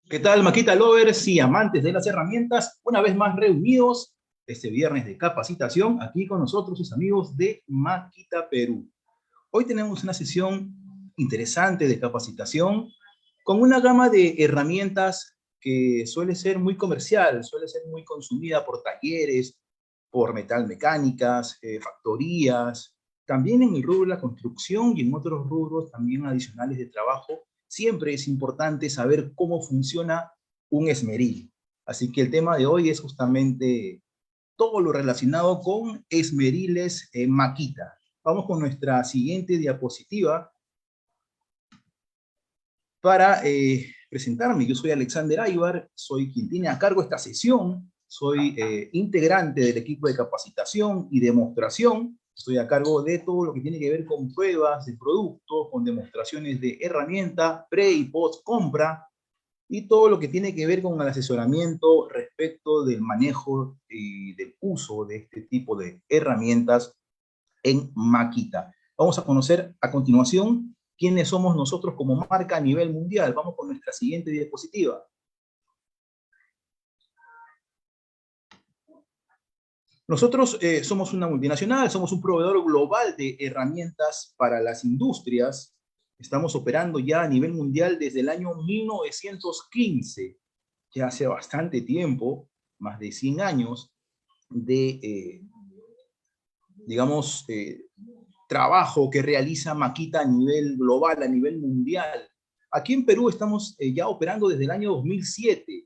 ¿Qué tal, Maquita Lovers y amantes de las herramientas? Una vez más reunidos este viernes de capacitación aquí con nosotros, sus amigos de Maquita Perú. Hoy tenemos una sesión interesante de capacitación con una gama de herramientas que suele ser muy comercial, suele ser muy consumida por talleres, por metalmecánicas, factorías, también en el rubro de la construcción y en otros rubros también adicionales de trabajo. Siempre es importante saber cómo funciona un esmeril. Así que el tema de hoy es justamente todo lo relacionado con esmeriles Makita. Vamos con nuestra siguiente diapositiva para presentarme. Yo soy Alexander Aybar, soy quien tiene a cargo esta sesión, soy integrante del equipo de capacitación y demostración. Estoy a cargo de todo lo que tiene que ver con pruebas de productos, con demostraciones de herramienta, pre y post compra, y todo lo que tiene que ver con el asesoramiento respecto del manejo y del uso de este tipo de herramientas en Makita. Vamos a conocer a continuación quiénes somos nosotros como marca a nivel mundial. Vamos con nuestra siguiente diapositiva. Nosotros somos una multinacional, somos un proveedor global de herramientas para las industrias. Estamos operando ya a nivel mundial desde el año 1915, ya hace bastante tiempo, más de 100 años de, digamos, trabajo que realiza Makita a nivel global, a nivel mundial. Aquí en Perú estamos ya operando desde el año 2007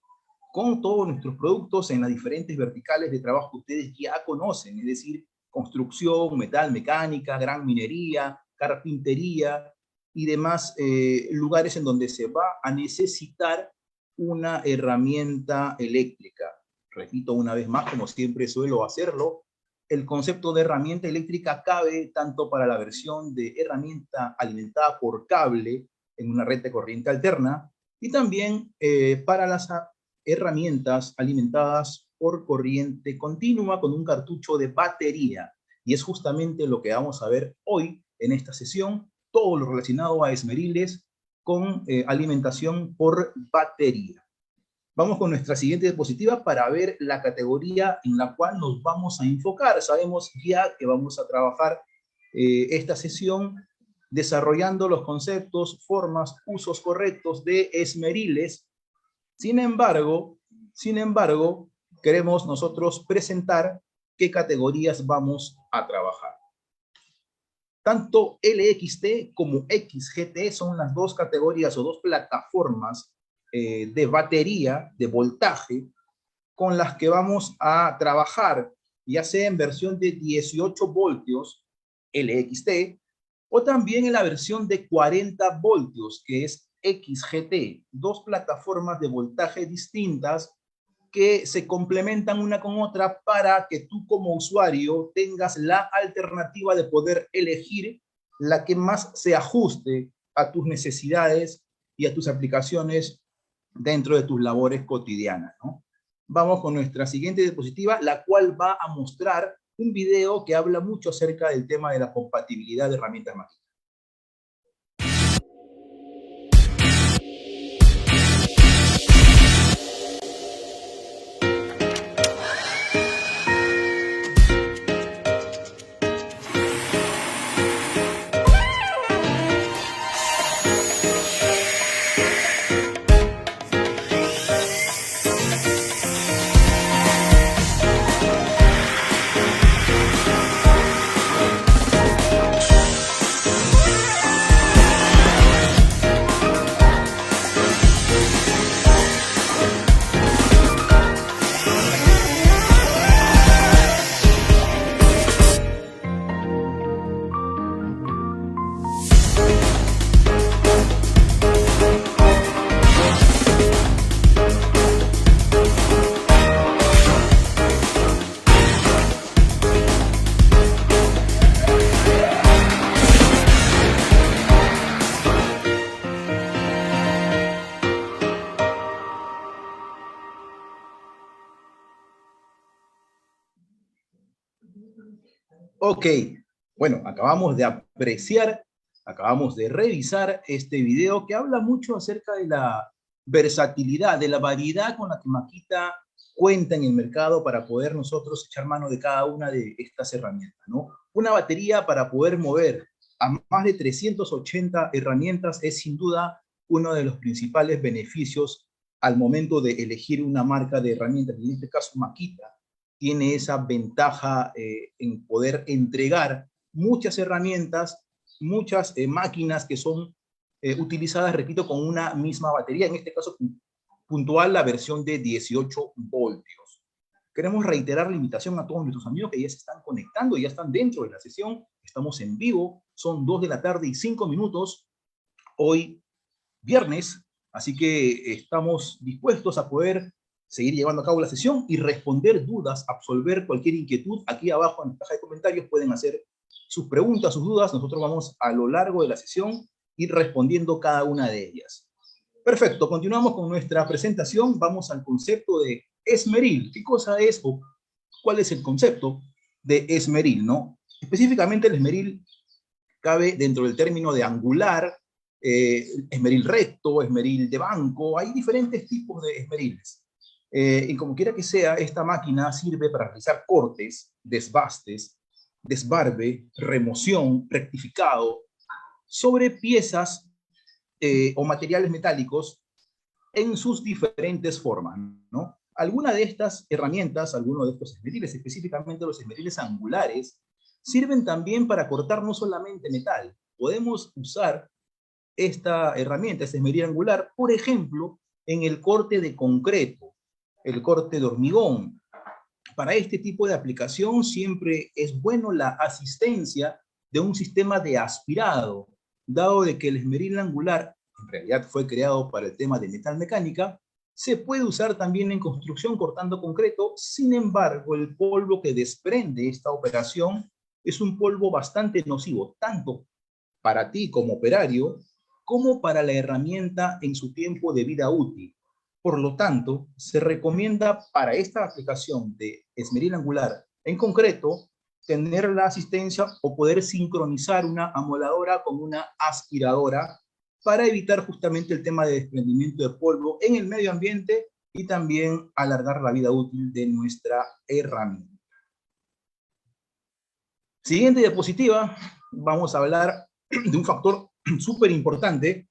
con todos nuestros productos en las diferentes verticales de trabajo que ustedes ya conocen, es decir, construcción, metal, mecánica, gran minería, carpintería y demás lugares en donde se va a necesitar una herramienta eléctrica. Repito una vez más, como siempre suelo hacerlo, el concepto de herramienta eléctrica cabe tanto para la versión de herramienta alimentada por cable en una red de corriente alterna y también para las herramientas alimentadas por corriente continua con un cartucho de batería. Y es justamente lo que vamos a ver hoy en esta sesión, todo lo relacionado a esmeriles con alimentación por batería. Vamos con nuestra siguiente diapositiva para ver la categoría en la cual nos vamos a enfocar. Sabemos ya que vamos a trabajar esta sesión desarrollando los conceptos, formas, usos correctos de esmeriles. Sin embargo, queremos nosotros presentar qué categorías vamos a trabajar. Tanto LXT como XGT son las dos categorías o dos plataformas de batería, de voltaje, con las que vamos a trabajar, ya sea en versión de 18 voltios, LXT, o también en la versión de 40 voltios, que es XGT, dos plataformas de voltaje distintas que se complementan una con otra para que tú como usuario tengas la alternativa de poder elegir la que más se ajuste a tus necesidades y a tus aplicaciones dentro de tus labores cotidianas, ¿no? Vamos con nuestra siguiente diapositiva, la cual va a mostrar un video que habla mucho acerca del tema de la compatibilidad de herramientas mágicas. Ok, bueno, acabamos de apreciar, acabamos de revisar este video que habla mucho acerca de la versatilidad, de la variedad con la que Makita cuenta en el mercado para poder nosotros echar mano de cada una de estas herramientas, ¿no? Una batería para poder mover a más de 380 herramientas es sin duda uno de los principales beneficios al momento de elegir una marca de herramientas, y en este caso Makita tiene esa ventaja en poder entregar muchas herramientas, muchas máquinas que son utilizadas, repito, con una misma batería, en este caso puntual la versión de 18 voltios. Queremos reiterar la invitación a todos nuestros amigos que ya se están conectando, ya están dentro de la sesión, estamos en vivo, son 2 de la tarde y 5 minutos, hoy viernes, así que estamos dispuestos a poder seguir llevando a cabo la sesión y responder dudas, absolver cualquier inquietud. Aquí abajo en la caja de comentarios pueden hacer sus preguntas, sus dudas, nosotros vamos a lo largo de la sesión ir respondiendo cada una de ellas. Perfecto, continuamos con nuestra presentación, vamos al concepto de esmeril. ¿Qué cosa es o cuál es el concepto de esmeril, no? Específicamente el esmeril cabe dentro del término de angular, esmeril recto, esmeril de banco, hay diferentes tipos de esmeriles. Y como quiera que sea, esta máquina sirve para realizar cortes, desbastes, desbarbe, remoción, rectificado, sobre piezas o materiales metálicos en sus diferentes formas, ¿no? Algunas de estas herramientas, algunos de estos esmeriles, específicamente los esmeriles angulares, sirven también para cortar no solamente metal. Podemos usar esta herramienta, este esmeril angular, por ejemplo, en el corte de concreto, el corte de hormigón. Para este tipo de aplicación siempre es bueno la asistencia de un sistema de aspirado, dado de que el esmeril angular en realidad fue creado para el tema de metalmecánica, se puede usar también en construcción cortando concreto. Sin embargo, el polvo que desprende esta operación es un polvo bastante nocivo, tanto para ti como operario, como para la herramienta en su tiempo de vida útil. Por lo tanto, se recomienda para esta aplicación de esmeril angular en concreto, tener la asistencia o poder sincronizar una amoladora con una aspiradora para evitar justamente el tema de desprendimiento de polvo en el medio ambiente y también alargar la vida útil de nuestra herramienta. Siguiente diapositiva, vamos a hablar de un factor súper importante.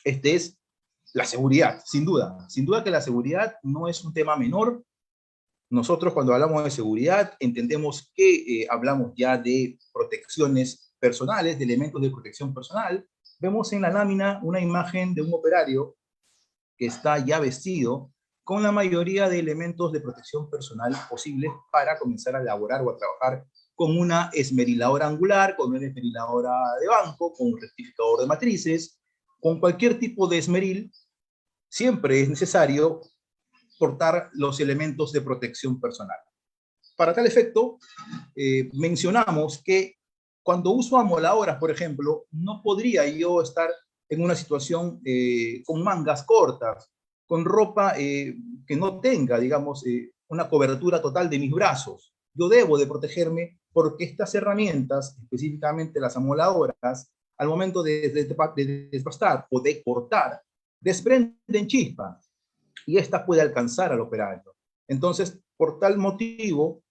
Este es la seguridad, sin duda. Sin duda que la seguridad no es un tema menor. Nosotros cuando hablamos de seguridad entendemos que hablamos ya de protecciones personales, de elementos de protección personal. Vemos en la lámina una imagen de un operario que está ya vestido con la mayoría de elementos de protección personal posibles para comenzar a elaborar o a trabajar con una esmeriladora angular, con una esmeriladora de banco, con un rectificador de matrices, con cualquier tipo de esmeril. Siempre es necesario portar los elementos de protección personal. Para tal efecto, mencionamos que cuando uso amoladoras, por ejemplo, no podría yo estar en una situación con mangas cortas, con ropa que no tenga, digamos, una cobertura total de mis brazos. Yo debo de protegerme porque estas herramientas, específicamente las amoladoras, al momento de desbastar o de cortar, desprenden chispa y esta puede alcanzar al operario. Entonces, por tal motivo,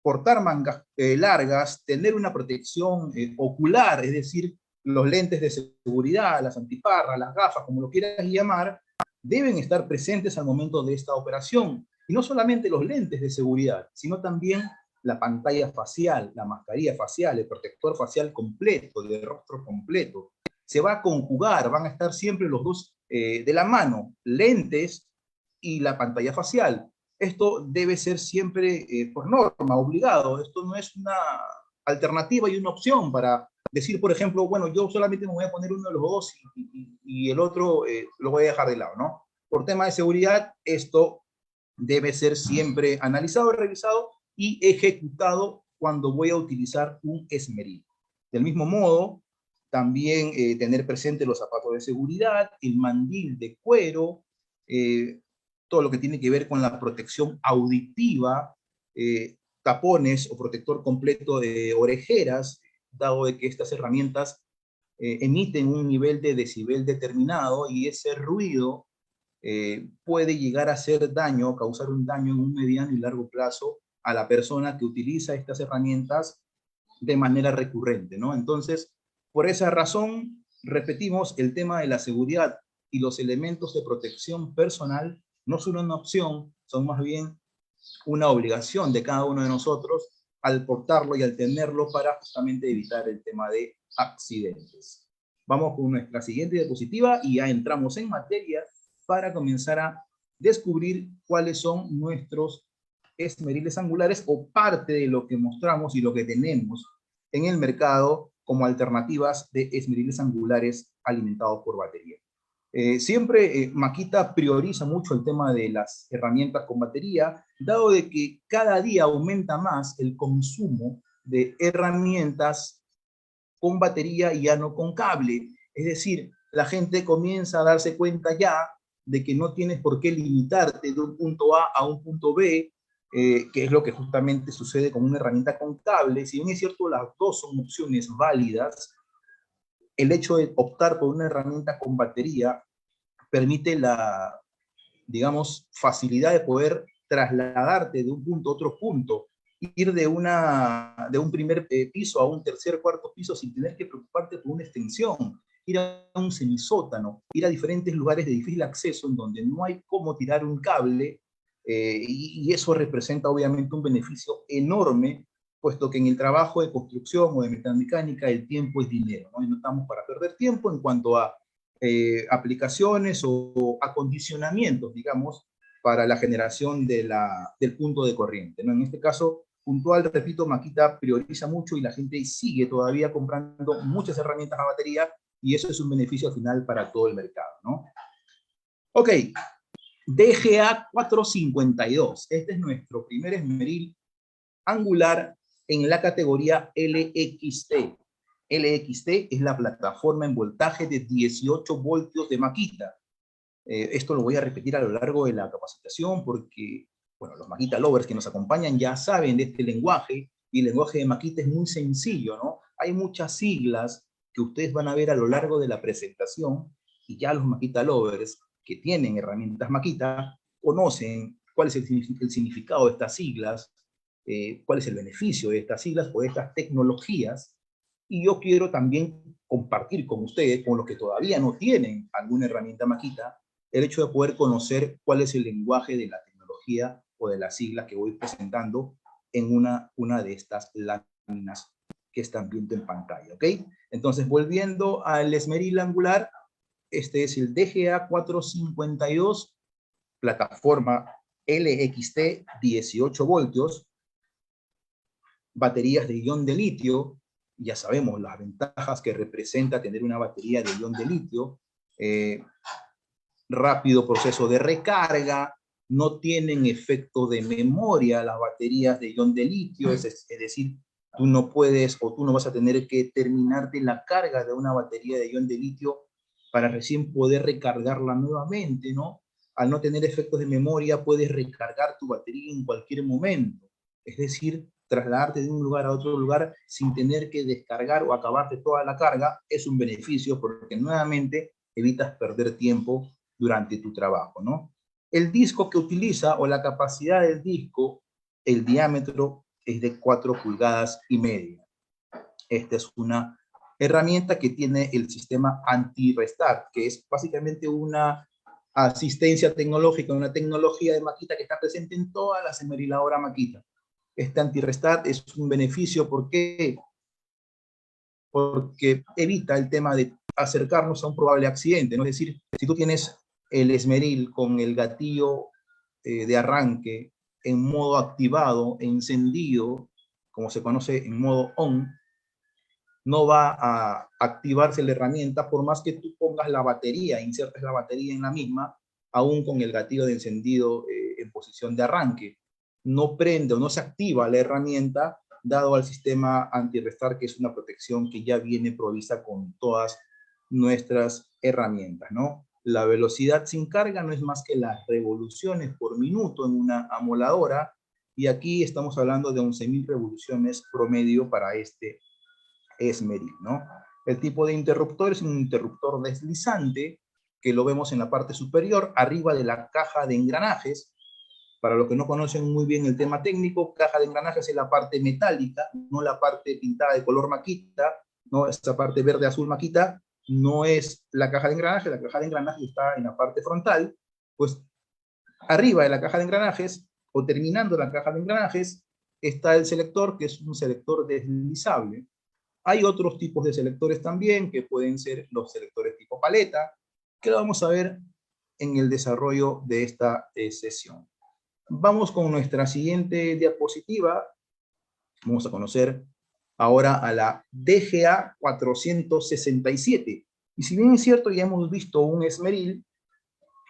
portar mangas largas, tener una protección ocular, es decir, los lentes de seguridad, las antiparras, las gafas, como lo quieras llamar, deben estar presentes al momento de esta operación. Y no solamente los lentes de seguridad, sino también la pantalla facial, la mascarilla facial, el protector facial completo, de rostro completo. Se va a conjugar, van a estar siempre los dos de la mano, lentes y la pantalla facial. Esto debe ser siempre por norma, obligado. Esto no es una alternativa y una opción para decir, por ejemplo, bueno, yo solamente me voy a poner uno de los dos y el otro lo voy a dejar de lado, ¿no? Por tema de seguridad, esto debe ser siempre analizado, revisado y ejecutado cuando voy a utilizar un esmeril. Del mismo modo, también tener presente los zapatos de seguridad, el mandil de cuero, todo lo que tiene que ver con la protección auditiva, tapones o protector completo de orejeras, dado de que estas herramientas emiten un nivel de decibel determinado y ese ruido puede llegar a hacer daño, causar un daño en un mediano y largo plazo a la persona que utiliza estas herramientas de manera recurrente, ¿no? Entonces, por esa razón, repetimos, el tema de la seguridad y los elementos de protección personal no son una opción, son más bien una obligación de cada uno de nosotros al portarlo y al tenerlo para justamente evitar el tema de accidentes. Vamos con nuestra siguiente diapositiva y ya entramos en materia para comenzar a descubrir cuáles son nuestros esmeriles angulares o parte de lo que mostramos y lo que tenemos en el mercado como alternativas de esmeriles angulares alimentados por batería. Siempre Makita prioriza mucho el tema de las herramientas con batería, dado de que cada día aumenta más el consumo de herramientas con batería y ya no con cable. Es decir, la gente comienza a darse cuenta ya de que no tienes por qué limitarte de un punto A un punto B, que es lo que justamente sucede con una herramienta con cable. Si bien es cierto, las dos son opciones válidas, el hecho de optar por una herramienta con batería permite la, digamos, facilidad de poder trasladarte de un punto a otro punto, ir de un primer piso a un tercer, cuarto piso sin tener que preocuparte por una extensión, ir a un semisótano, ir a diferentes lugares de difícil acceso en donde no hay cómo tirar un cable, y eso representa obviamente un beneficio enorme, puesto que en el trabajo de construcción o de metalmecánica el tiempo es dinero, ¿no? Y no estamos para perder tiempo en cuanto a aplicaciones o acondicionamientos, digamos, para la generación del punto de corriente, ¿no? En este caso puntual, repito, Makita prioriza mucho y la gente sigue todavía comprando muchas herramientas a batería y eso es un beneficio final para todo el mercado, ¿no? Ok, DGA 452. Este es nuestro primer esmeril angular en la categoría LXT. LXT es la plataforma en voltaje de 18 voltios de Makita. Esto lo voy a repetir a lo largo de la capacitación porque, bueno, los Makita lovers que nos acompañan ya saben de este lenguaje y el lenguaje de Makita es muy sencillo, ¿no? Hay muchas siglas que ustedes van a ver a lo largo de la presentación y ya los Makita lovers que tienen herramientas Makita conocen cuál es el significado de estas siglas, cuál es el beneficio de estas siglas o de estas tecnologías. Y yo quiero también compartir con ustedes, con los que todavía no tienen alguna herramienta Makita, el hecho de poder conocer cuál es el lenguaje de la tecnología o de las siglas que voy presentando en una de estas láminas que están viendo en pantalla, ¿ok? Entonces, volviendo al esmeril angular, este es el DGA 452, plataforma LXT 18 voltios, baterías de ion de litio, ya sabemos las ventajas que representa tener una batería de ion de litio, rápido proceso de recarga, no tienen efecto de memoria las baterías de ion de litio, es decir, tú no puedes o tú no vas a tener que terminarte la carga de una batería de ion de litio para recién poder recargarla nuevamente, ¿no? Al no tener efectos de memoria, puedes recargar tu batería en cualquier momento, es decir, trasladarte de un lugar a otro lugar sin tener que descargar o acabarte toda la carga es un beneficio porque nuevamente evitas perder tiempo durante tu trabajo, ¿no? El disco que utiliza o la capacidad del disco, el diámetro es de 4,5 pulgadas. Esta es una herramienta que tiene el sistema anti-restart, que es básicamente una asistencia tecnológica, una tecnología de Makita que está presente en todas las esmeriladoras Makita. Este anti-restart es un beneficio, ¿por qué? Porque evita el tema de acercarnos a un probable accidente, ¿no? Es decir, si tú tienes el esmeril con el gatillo de arranque en modo activado, encendido, como se conoce en modo on, no va a activarse la herramienta por más que tú pongas la batería, insertes la batería en la misma, aún con el gatillo de encendido en posición de arranque. No prende o no se activa la herramienta dado al sistema anti-restart, que es una protección que ya viene provista con todas nuestras herramientas, ¿no? La velocidad sin carga no es más que las revoluciones por minuto en una amoladora, y aquí estamos hablando de 11.000 revoluciones promedio para este esmeril, ¿no? El tipo de interruptor es un interruptor deslizante, que lo vemos en la parte superior, arriba de la caja de engranajes. Para los que no conocen muy bien el tema técnico, caja de engranajes es la parte metálica, no la parte pintada de color maquita, ¿no? Esta parte verde-azul maquita no es la caja de engranajes, la caja de engranajes está en la parte frontal. Pues arriba de la caja de engranajes, o terminando la caja de engranajes, está el selector, que es un selector deslizable. Hay otros tipos de selectores también, que pueden ser los selectores tipo paleta, que lo vamos a ver en el desarrollo de esta sesión. Vamos con nuestra siguiente diapositiva. Vamos a conocer ahora a la DGA 467. Y si bien es cierto, ya hemos visto un esmeril,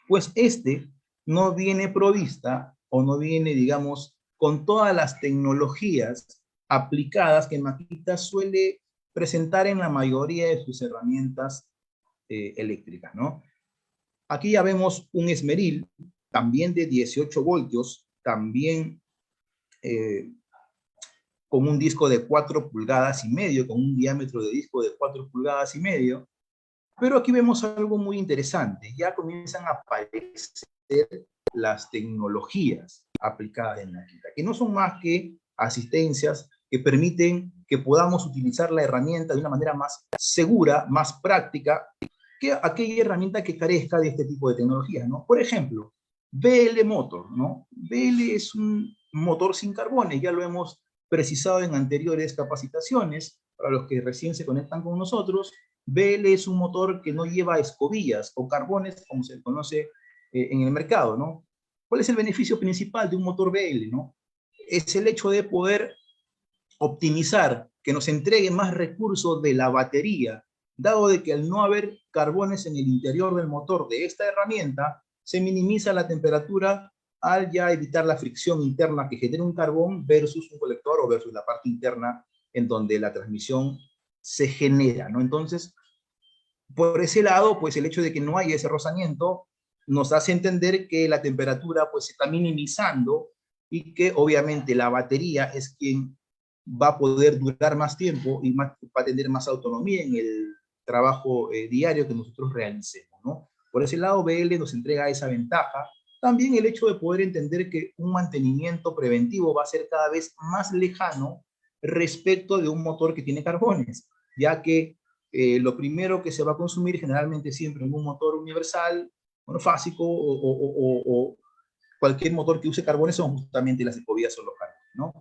pues este no viene provista o no viene, digamos, con todas las tecnologías aplicadas que Makita suele presentar en la mayoría de sus herramientas eléctricas, ¿no? Aquí ya vemos un esmeril, también de 18 voltios, también con un disco de 4 pulgadas y medio, con un diámetro de disco de 4 pulgadas y medio. Pero aquí vemos algo muy interesante. Ya comienzan a aparecer las tecnologías aplicadas en Makita, que no son más que asistencias que permiten que podamos utilizar la herramienta de una manera más segura, más práctica, que aquella herramienta que carezca de este tipo de tecnologías, ¿no? Por ejemplo, BL Motor, ¿no? BL es un motor sin carbones, ya lo hemos precisado en anteriores capacitaciones. Para los que recién se conectan con nosotros, BL es un motor que no lleva escobillas o carbones, como se conoce en el mercado, ¿no? ¿Cuál es el beneficio principal de un motor BL, no? Es el hecho de poder optimizar, que nos entregue más recursos de la batería, dado de que al no haber carbones en el interior del motor de esta herramienta, se minimiza la temperatura al ya evitar la fricción interna que genera un carbón versus un colector o versus la parte interna en donde la transmisión se genera, ¿no? Entonces, por ese lado, pues el hecho de que no haya ese rozamiento nos hace entender que la temperatura pues se está minimizando y que obviamente la batería es quien va a poder durar más tiempo y va a tener más autonomía en el trabajo diario que nosotros realicemos, ¿no? Por ese lado, BL nos entrega esa ventaja. También el hecho de poder entender que un mantenimiento preventivo va a ser cada vez más lejano respecto de un motor que tiene carbones, ya que lo primero que se va a consumir generalmente siempre en un motor universal, monofásico o cualquier motor que use carbones son justamente las escobillas o los carbones, ¿no?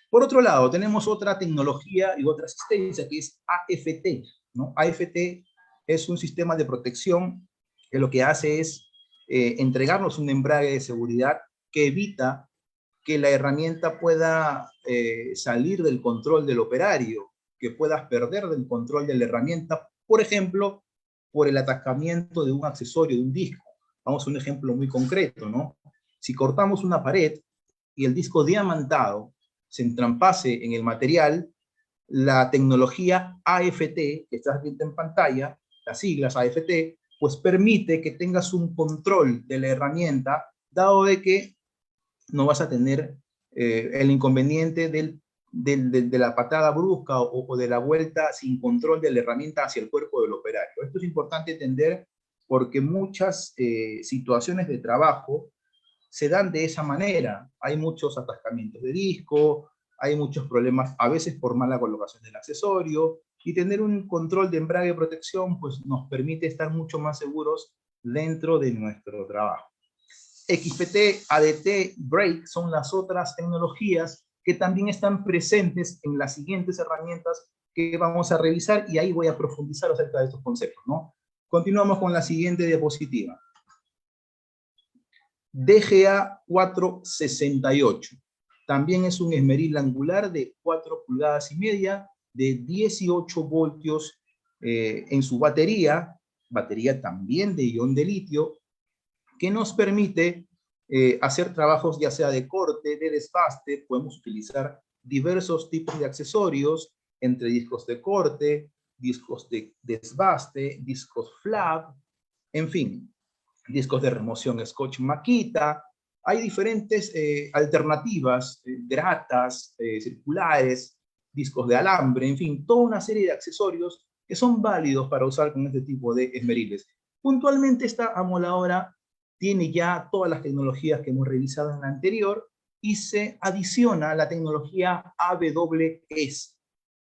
Por otro lado, tenemos otra tecnología y otra asistencia que es AFT, ¿no? AFT es un sistema de protección que lo que hace es entregarnos un embrague de seguridad que evita que la herramienta pueda salir del control del operario, que puedas perder del control de la herramienta, por ejemplo, por el atascamiento de un accesorio, de un disco. Vamos a un ejemplo muy concreto, ¿no? Si cortamos una pared y el disco diamantado se entrampase en el material, la tecnología AFT, que estás viendo en pantalla, las siglas AFT, pues permite que tengas un control de la herramienta, dado de que no vas a tener el inconveniente de la patada brusca o de la vuelta sin control de la herramienta hacia el cuerpo del operario. Esto es importante entender porque muchas situaciones de trabajo se dan de esa manera. Hay muchos atascamientos de disco, hay muchos problemas, a veces por mala colocación del accesorio, y tener un control de embrague y protección pues nos permite estar mucho más seguros dentro de nuestro trabajo. XPT, ADT, Brake son las otras tecnologías que también están presentes en las siguientes herramientas que vamos a revisar y ahí voy a profundizar acerca de estos conceptos, ¿no? Continuamos con la siguiente diapositiva. DGA 468. También es un esmeril angular de 4 pulgadas y media, de 18 voltios en su batería también de ion de litio, que nos permite hacer trabajos ya sea de corte, de desbaste. Podemos utilizar diversos tipos de accesorios, entre discos de corte, discos de desbaste, discos flap, en fin, discos de remoción Scotch Makita. Hay diferentes alternativas, gratas, circulares, discos de alambre, en fin, toda una serie de accesorios que son válidos para usar con este tipo de esmeriles. Puntualmente esta amoladora tiene ya todas las tecnologías que hemos revisado en la anterior y se adiciona la tecnología AWS.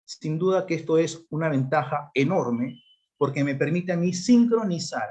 Sin duda que esto es una ventaja enorme porque me permite a mí sincronizar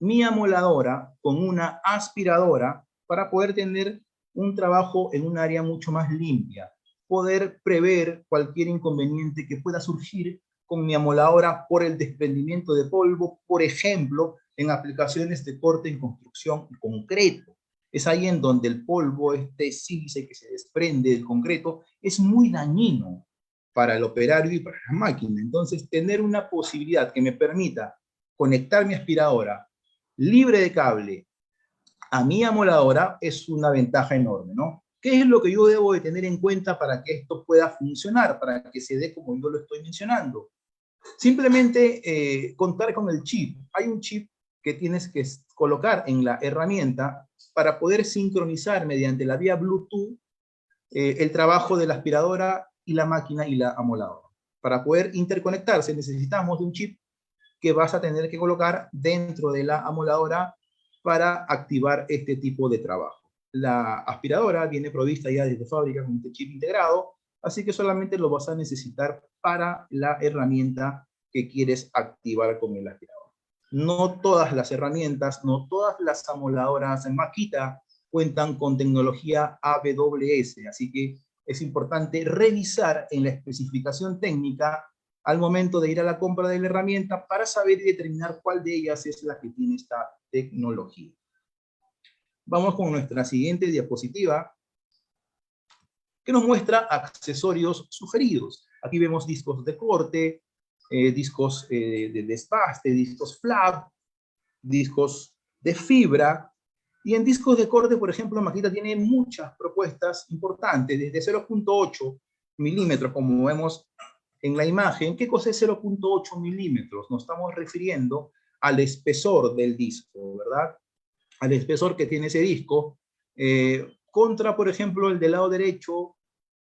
mi amoladora con una aspiradora para poder tener un trabajo en un área mucho más limpia, poder prever cualquier inconveniente que pueda surgir con mi amoladora por el desprendimiento de polvo, por ejemplo, en aplicaciones de corte en construcción y concreto. Es ahí en donde el polvo, este sílice que se desprende del concreto, es muy dañino para el operario y para la máquina. Entonces, tener una posibilidad que me permita conectar mi aspiradora libre de cable a mi amoladora es una ventaja enorme, ¿no? ¿Qué es lo que yo debo de tener en cuenta para que esto pueda funcionar, para que se dé como yo lo estoy mencionando? Simplemente contar con el chip. Hay un chip que tienes que colocar en la herramienta para poder sincronizar mediante la vía Bluetooth el trabajo de la aspiradora y la máquina y la amoladora. Para poder interconectarse necesitamos de un chip que vas a tener que colocar dentro de la amoladora para activar este tipo de trabajo. La aspiradora viene provista ya desde fábrica con este chip integrado, así que solamente lo vas a necesitar para la herramienta que quieres activar con el aspirador. No todas las herramientas, no todas las amoladoras en Makita cuentan con tecnología AWS, así que es importante revisar en la especificación técnica al momento de ir a la compra de la herramienta para saber y determinar cuál de ellas es la que tiene esta tecnología. Vamos con nuestra siguiente diapositiva, que nos muestra accesorios sugeridos. Aquí vemos discos de corte, discos de desbaste, discos flap, discos de fibra, y en discos de corte, por ejemplo, Makita tiene muchas propuestas importantes, desde 0.8 milímetros, como vemos en la imagen. ¿Qué cosa es 0.8 milímetros? Nos estamos refiriendo al espesor del disco, ¿verdad? Al espesor que tiene ese disco, contra, por ejemplo, el del lado derecho,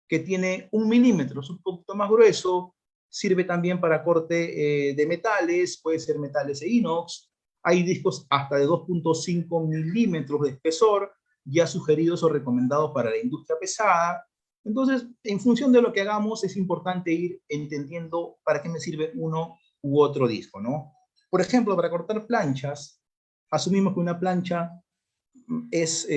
que tiene 1 milímetro, es un poquito más grueso, sirve también para corte de metales, puede ser metales e inox. Hay discos hasta de 2.5 milímetros de espesor, ya sugeridos o recomendados para la industria pesada. Entonces, en función de lo que hagamos, es importante ir entendiendo para qué me sirve uno u otro disco, ¿no? Por ejemplo, para cortar planchas, asumimos que una plancha es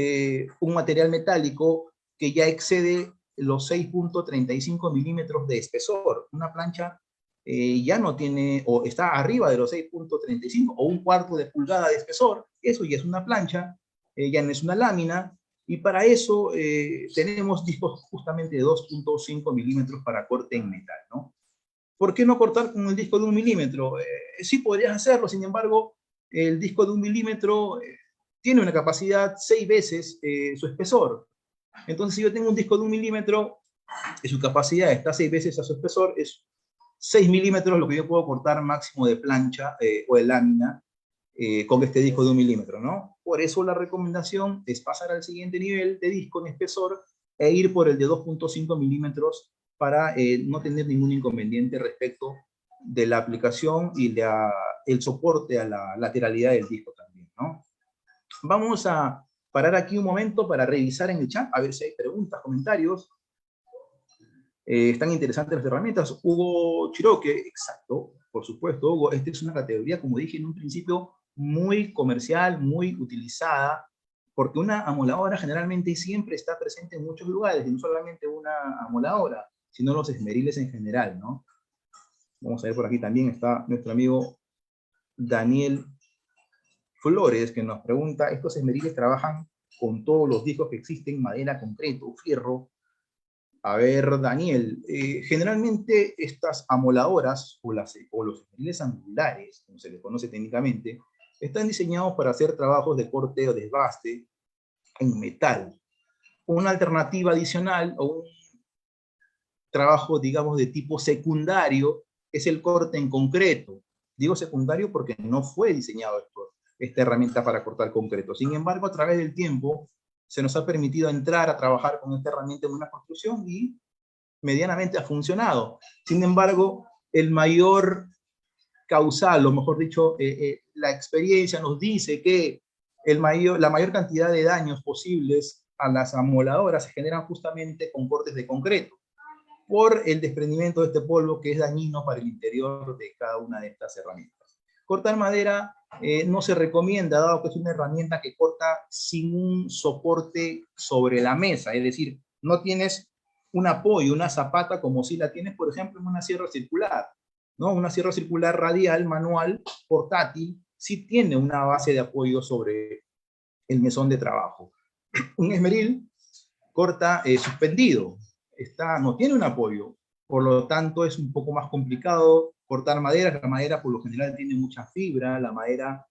un material metálico que ya excede los 6.35 milímetros de espesor. Una plancha ya no tiene, o está arriba de los 6.35 o un cuarto de pulgada de espesor. Eso ya es una plancha, ya no es una lámina, y para eso tenemos discos justamente de 2.5 milímetros para corte en metal, ¿no? ¿Por qué no cortar con el disco de 1 milímetro? Sí podrías hacerlo, sin embargo, el disco de 1 milímetro tiene una capacidad 6 veces su espesor. Entonces, si yo tengo un disco de 1 milímetro y su capacidad está 6 veces a su espesor, es 6 milímetros lo que yo puedo cortar máximo de plancha o de lámina con este disco de 1 milímetro, ¿no? Por eso la recomendación es pasar al siguiente nivel de disco en espesor e ir por el de 2.5 milímetros para no tener ningún inconveniente respecto de la aplicación y el soporte a la lateralidad del disco también, ¿no? Vamos a parar aquí un momento para revisar en el chat, a ver si hay preguntas, comentarios. Están interesantes las herramientas. Hugo Chiroque, exacto, por supuesto, Hugo, esta es una categoría, como dije en un principio, muy comercial, muy utilizada, porque una amoladora generalmente siempre está presente en muchos lugares, y no solamente una amoladora, sino los esmeriles en general, ¿no? Vamos a ver por aquí también está nuestro amigo Daniel Flores, que nos pregunta, ¿estos esmeriles trabajan con todos los discos que existen, madera, concreto, fierro? A ver, Daniel, generalmente estas amoladoras o los esmeriles angulares, como se les conoce técnicamente, están diseñados para hacer trabajos de corte o desbaste en metal. Una alternativa adicional o un trabajo, digamos, de tipo secundario es el corte en concreto. Digo secundario porque no fue diseñado esta herramienta para cortar concreto. Sin embargo, a través del tiempo se nos ha permitido entrar a trabajar con esta herramienta en una construcción y medianamente ha funcionado. Sin embargo, el mayor causal, o mejor dicho, la experiencia nos dice que la mayor cantidad de daños posibles a las amoladoras se generan justamente con cortes de concreto, por el desprendimiento de este polvo que es dañino para el interior de cada una de estas herramientas. Cortar madera no se recomienda, dado que es una herramienta que corta sin un soporte sobre la mesa, es decir, no tienes un apoyo, una zapata, como si la tienes, por ejemplo, en una sierra circular, ¿no? Una sierra circular radial, manual, portátil, sí tiene una base de apoyo sobre el mesón de trabajo. Un esmeril corta suspendido, no tiene un apoyo, por lo tanto es un poco más complicado cortar madera. La madera por lo general tiene mucha fibra, la madera,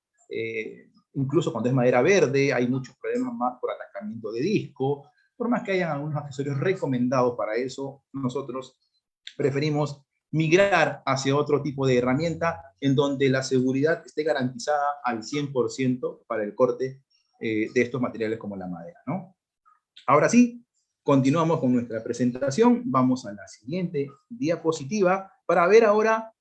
incluso cuando es madera verde, hay muchos problemas más por atascamiento de disco. Por más que hayan algunos accesorios recomendados para eso, nosotros preferimos migrar hacia otro tipo de herramienta en donde la seguridad esté garantizada al 100% para el corte de estos materiales como la madera, ¿no? Ahora sí, continuamos con nuestra presentación. Vamos a la siguiente diapositiva para ver ahora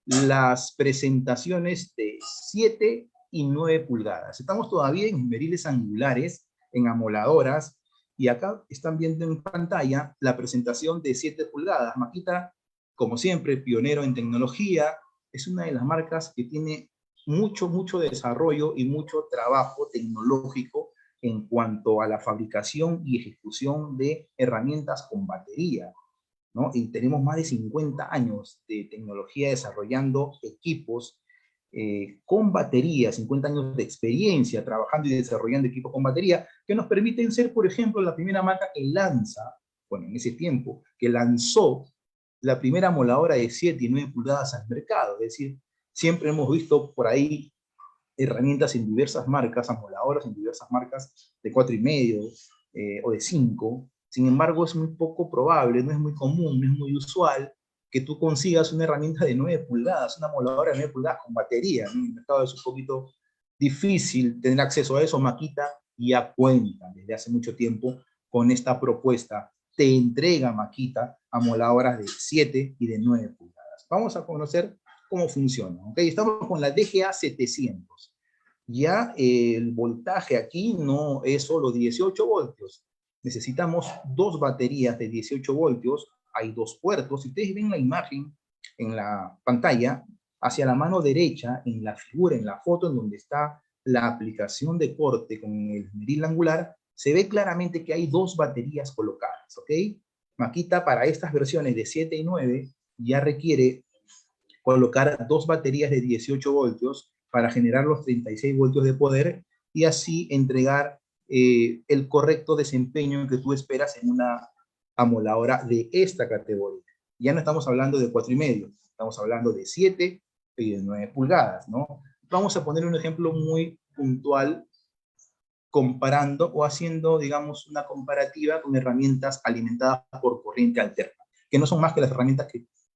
las presentaciones de 7 y 9 pulgadas. Estamos todavía en esmeriles angulares, en amoladoras, y acá están viendo en pantalla la presentación de 7 pulgadas. Makita, como siempre, pionero en tecnología, es una de las marcas que tiene mucho desarrollo y mucho trabajo tecnológico en cuanto a la fabricación y ejecución de herramientas con batería, ¿no? Y tenemos más de 50 años de tecnología desarrollando equipos con batería, 50 años de experiencia trabajando y desarrollando equipos con batería, que nos permiten ser, por ejemplo, la primera marca que lanza, bueno, en ese tiempo, que lanzó la primera moladora de 7 y 9 pulgadas al mercado. Es decir, siempre hemos visto por ahí herramientas en diversas marcas, amoladoras en diversas marcas de 4,5 o de 5. Sin embargo, es muy poco probable, no es muy común, no es muy usual que tú consigas una herramienta de 9 pulgadas, una amoladora de 9 pulgadas con batería. En el mercado es un poquito difícil tener acceso a eso. Makita ya cuenta desde hace mucho tiempo con esta propuesta. Te entrega Makita amoladoras de 7 y de 9 pulgadas. Vamos a conocer cómo funciona. ¿Okay? Estamos con la DGA 700. Ya el voltaje aquí no es solo 18 voltios. Necesitamos dos baterías de 18 voltios. Hay dos puertos. Si ustedes ven la imagen en la pantalla, hacia la mano derecha, en la figura, en la foto en donde está la aplicación de corte con el esmeril angular, se ve claramente que hay dos baterías colocadas. ¿Ok? Makita para estas versiones de 7 y 9 ya requiere colocar dos baterías de 18 voltios para generar los 36 voltios de poder y así entregar el correcto desempeño que tú esperas en una amoladora de esta categoría. Ya no estamos hablando de 4,5, estamos hablando de 7 y de 9 pulgadas, ¿no? Vamos a poner un ejemplo muy puntual comparando o haciendo, digamos, una comparativa con herramientas alimentadas por corriente alterna, que no son más que las herramientas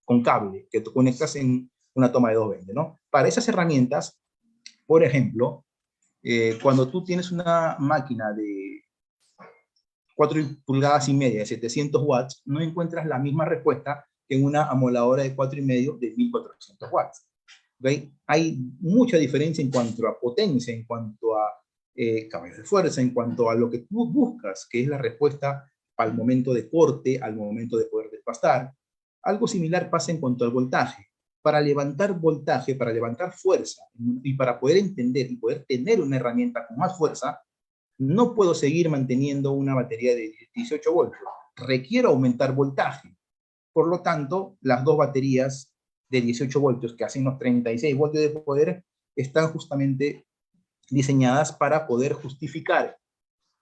con cable, que tú conectas en una toma de 220, ¿no? Para esas herramientas, por ejemplo, cuando tú tienes una máquina de 4,5 pulgadas, de 700 watts, no encuentras la misma respuesta que en una amoladora de 4,5 de 1400 watts. ¿Okay? Hay mucha diferencia en cuanto a potencia, en cuanto a caballos de fuerza, en cuanto a lo que tú buscas, que es la respuesta al momento de corte, al momento de poder despastar. Algo similar pasa en cuanto al voltaje. Para levantar voltaje, para levantar fuerza y para poder entender y poder tener una herramienta con más fuerza, no puedo seguir manteniendo una batería de 18 voltios. Requiero aumentar voltaje. Por lo tanto, las dos baterías de 18 voltios que hacen los 36 voltios de poder están justamente diseñadas para poder justificar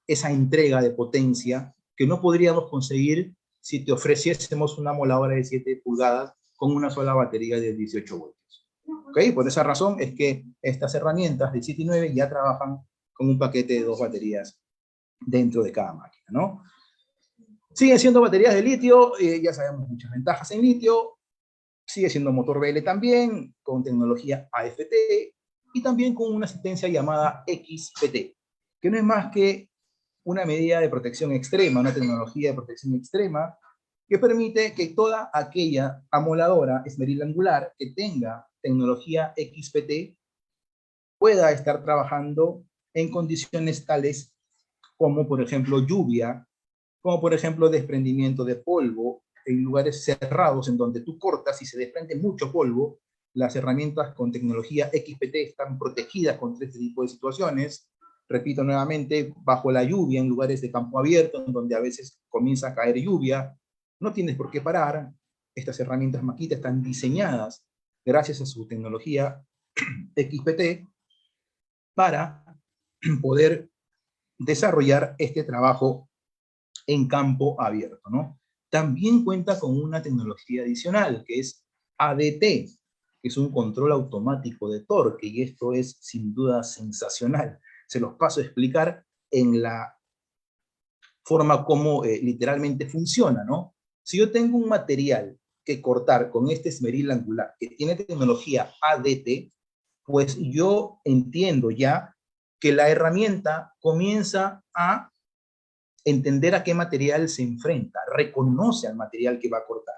esa entrega de potencia que no podríamos conseguir si te ofreciésemos una amoladora de 7 pulgadas con una sola batería de 18 voltios. ¿Okay? Por esa razón es que estas herramientas de 7 y 9 ya trabajan con un paquete de dos baterías dentro de cada máquina, ¿no? Siguen siendo baterías de litio, ya sabemos muchas ventajas en litio, sigue siendo motor BL también, con tecnología AFT, y también con una asistencia llamada XPT, que no es más que una medida de protección extrema, una tecnología de protección extrema que permite que toda aquella amoladora esmeril angular que tenga tecnología XPT pueda estar trabajando en condiciones tales como, por ejemplo, lluvia, como, por ejemplo, desprendimiento de polvo en lugares cerrados en donde tú cortas y se desprende mucho polvo. Las herramientas con tecnología XPT están protegidas contra este tipo de situaciones. Repito nuevamente, bajo la lluvia, en lugares de campo abierto, en donde a veces comienza a caer lluvia, no tienes por qué parar. Estas herramientas Makita están diseñadas, gracias a su tecnología XPT, para poder desarrollar este trabajo en campo abierto, ¿no? También cuenta con una tecnología adicional, que es ADT, que es un control automático de torque, y esto es sin duda sensacional. Se los paso a explicar en la forma como literalmente funciona, ¿no? Si yo tengo un material que cortar con este esmeril angular, que tiene tecnología ADT, pues yo entiendo ya que la herramienta comienza a entender a qué material se enfrenta, reconoce al material que va a cortar.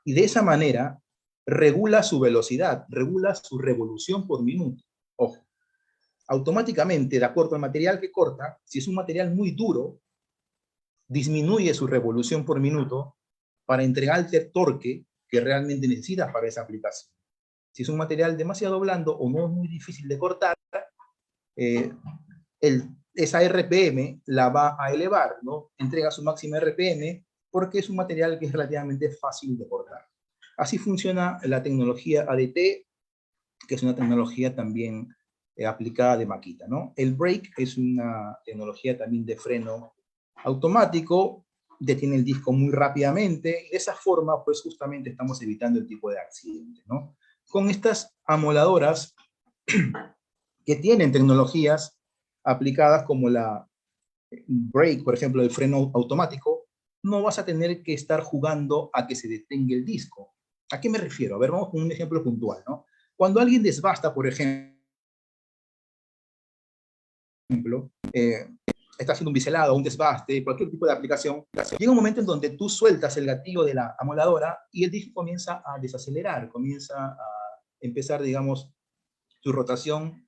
Y de esa manera regula su velocidad, regula su revolución por minuto. Ojo, automáticamente, de acuerdo al material que corta, si es un material muy duro, disminuye su revolución por minuto para entregarte el torque que realmente necesitas para esa aplicación. Si es un material demasiado blando o no muy difícil de cortar, eh, esa RPM la va a elevar, ¿no? Entrega su máxima RPM porque es un material que es relativamente fácil de cortar. Así funciona la tecnología ADT, que es una tecnología también aplicada de Makita, ¿no? El brake es una tecnología también de freno automático, detiene el disco muy rápidamente, y de esa forma, pues justamente estamos evitando el tipo de accidente, ¿no? Con estas amoladoras que tienen tecnologías aplicadas como la brake, por ejemplo, el freno automático, no vas a tener que estar jugando a que se detenga el disco. ¿A qué me refiero? A ver, vamos con un ejemplo puntual, ¿no? Cuando alguien desbasta, por ejemplo, está haciendo un biselado, un desbaste, cualquier tipo de aplicación, llega un momento en donde tú sueltas el gatillo de la amoladora y el disco comienza a desacelerar, comienza a empezar, digamos, su rotación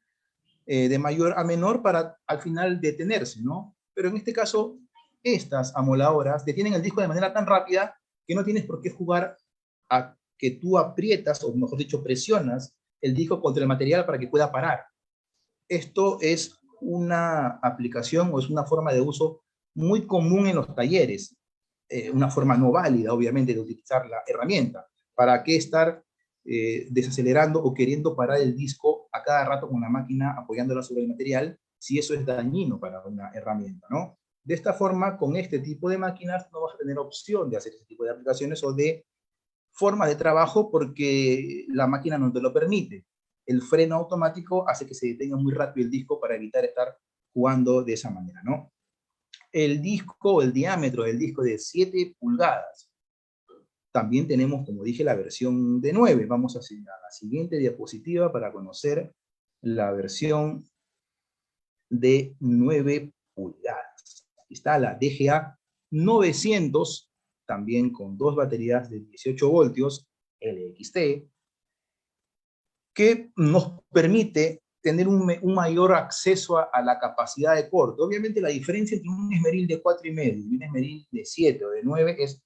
de mayor a menor para al final detenerse, ¿no? Pero en este caso, estas amoladoras detienen el disco de manera tan rápida que no tienes por qué jugar a que tú aprietas, o mejor dicho, presionas el disco contra el material para que pueda parar. Esto es una aplicación o es una forma de uso muy común en los talleres, una forma no válida, obviamente, de utilizar la herramienta. ¿Para qué estar desacelerando o queriendo parar el disco a cada rato con la máquina apoyándola sobre el material si eso es dañino para una herramienta, ¿no? De esta forma, con este tipo de máquinas no vas a tener opción de hacer este tipo de aplicaciones o de forma de trabajo porque la máquina no te lo permite. El freno automático hace que se detenga muy rápido el disco para evitar estar jugando de esa manera, ¿no? El disco, el diámetro del disco de 7 pulgadas. También tenemos, como dije, la versión de 9. Vamos a la siguiente diapositiva para conocer la versión de 9 pulgadas. Aquí está la DGA 900, también con dos baterías de 18 voltios, LXT, que nos permite tener un mayor acceso a la capacidad de corte. Obviamente la diferencia entre un esmeril de 4,5 y un esmeril de 7 o de 9 es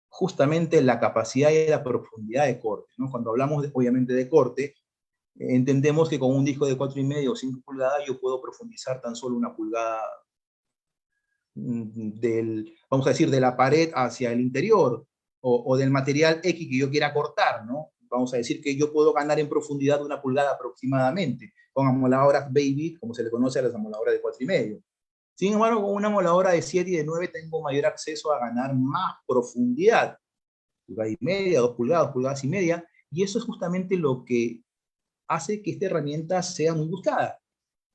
justamente la capacidad y la profundidad de corte, ¿no? Cuando hablamos, obviamente, de corte, entendemos que con un disco de 4,5 o 5 pulgadas yo puedo profundizar tan solo una pulgada vamos a decir, de la pared hacia el interior, o del material X que yo quiera cortar, ¿no? Vamos a decir que yo puedo ganar en profundidad una pulgada aproximadamente, con amoladoras baby, como se le conoce a las amoladoras de 4,5. Sin embargo, con una amoladora de 7 y de 9 tengo mayor acceso a ganar más profundidad, pulgada y media, 2 pulgadas, pulgadas y media, y eso es justamente lo que hace que esta herramienta sea muy buscada.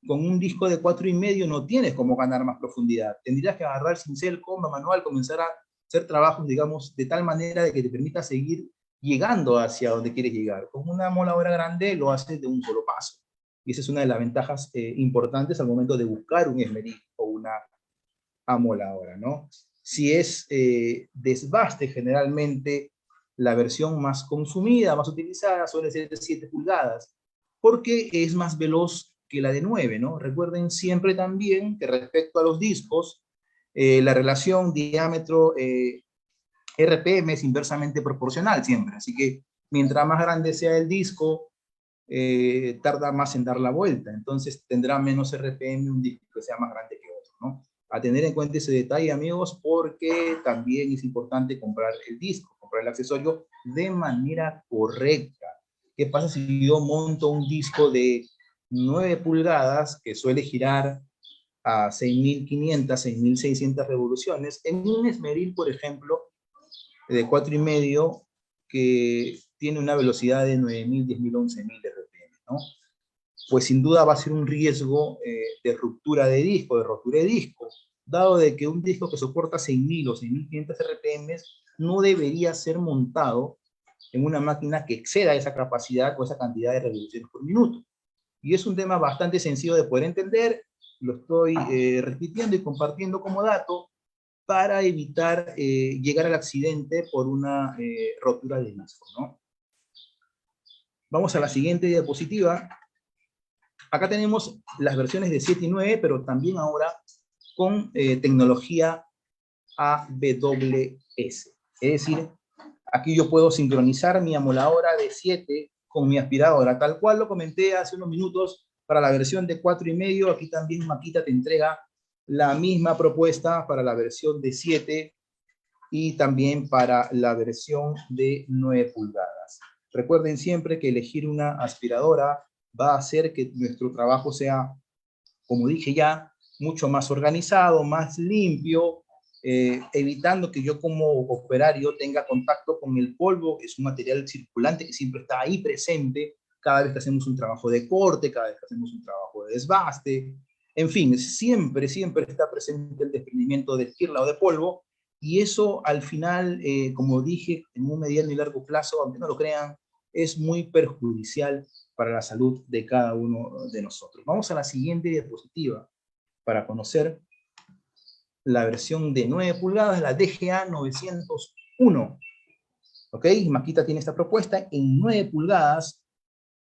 Con un disco de 4,5 no tienes cómo ganar más profundidad. Tendrías que agarrar cincel, comba, manual, comenzar a hacer trabajos, digamos, de tal manera de que te permita seguir llegando hacia donde quieres llegar. Con una amoladora grande lo haces de un solo paso. Y esa es una de las ventajas importantes al momento de buscar un esmeril o una amoladora, ¿no? Si es desbaste, generalmente la versión más consumida, más utilizada, suele ser de 7 pulgadas, porque es más veloz que la de 9, ¿no? Recuerden siempre también que respecto a los discos, la relación diámetro RPM es inversamente proporcional siempre, así que mientras más grande sea el disco, tarda más en dar la vuelta, entonces tendrá menos RPM un disco que sea más grande que otro, ¿no? A tener en cuenta ese detalle, amigos, porque también es importante comprar el disco, comprar el accesorio de manera correcta. ¿Qué pasa si yo monto un disco de 9 pulgadas que suele girar a 6.500, 6.600 revoluciones en un esmeril, por ejemplo, de 4,5, que tiene una velocidad de 9.000, 10.000, 11.000 de RPM, ¿no? Pues sin duda va a ser un riesgo de ruptura de disco, de rotura de disco, dado de que un disco que soporta 6.000 o 6.500 RPM no debería ser montado en una máquina que exceda esa capacidad o esa cantidad de revoluciones por minuto. Y es un tema bastante sencillo de poder entender, lo estoy repitiendo y compartiendo como dato para evitar llegar al accidente por una rotura de disco, ¿no? Vamos a la siguiente diapositiva. Acá tenemos las versiones de 7 y 9, pero también ahora con tecnología AWS. Es decir, aquí yo puedo sincronizar mi amoladora de 7 con mi aspiradora, tal cual lo comenté hace unos minutos para la versión de 4,5. Aquí también Makita te entrega la misma propuesta para la versión de 7 y también para la versión de 9 pulgadas. Recuerden siempre que elegir una aspiradora va a hacer que nuestro trabajo sea, como dije ya, mucho más organizado, más limpio, evitando que yo como operario tenga contacto con el polvo, que es un material circulante que siempre está ahí presente cada vez que hacemos un trabajo de corte, cada vez que hacemos un trabajo de desbaste. En fin, siempre, siempre está presente el desprendimiento de esquirla o de polvo, y eso al final, como dije, en un mediano y largo plazo, aunque no lo crean, es muy perjudicial para la salud de cada uno de nosotros. Vamos a la siguiente diapositiva para conocer la versión de 9 pulgadas, la DGA 901. ¿Ok? Makita tiene esta propuesta en 9 pulgadas.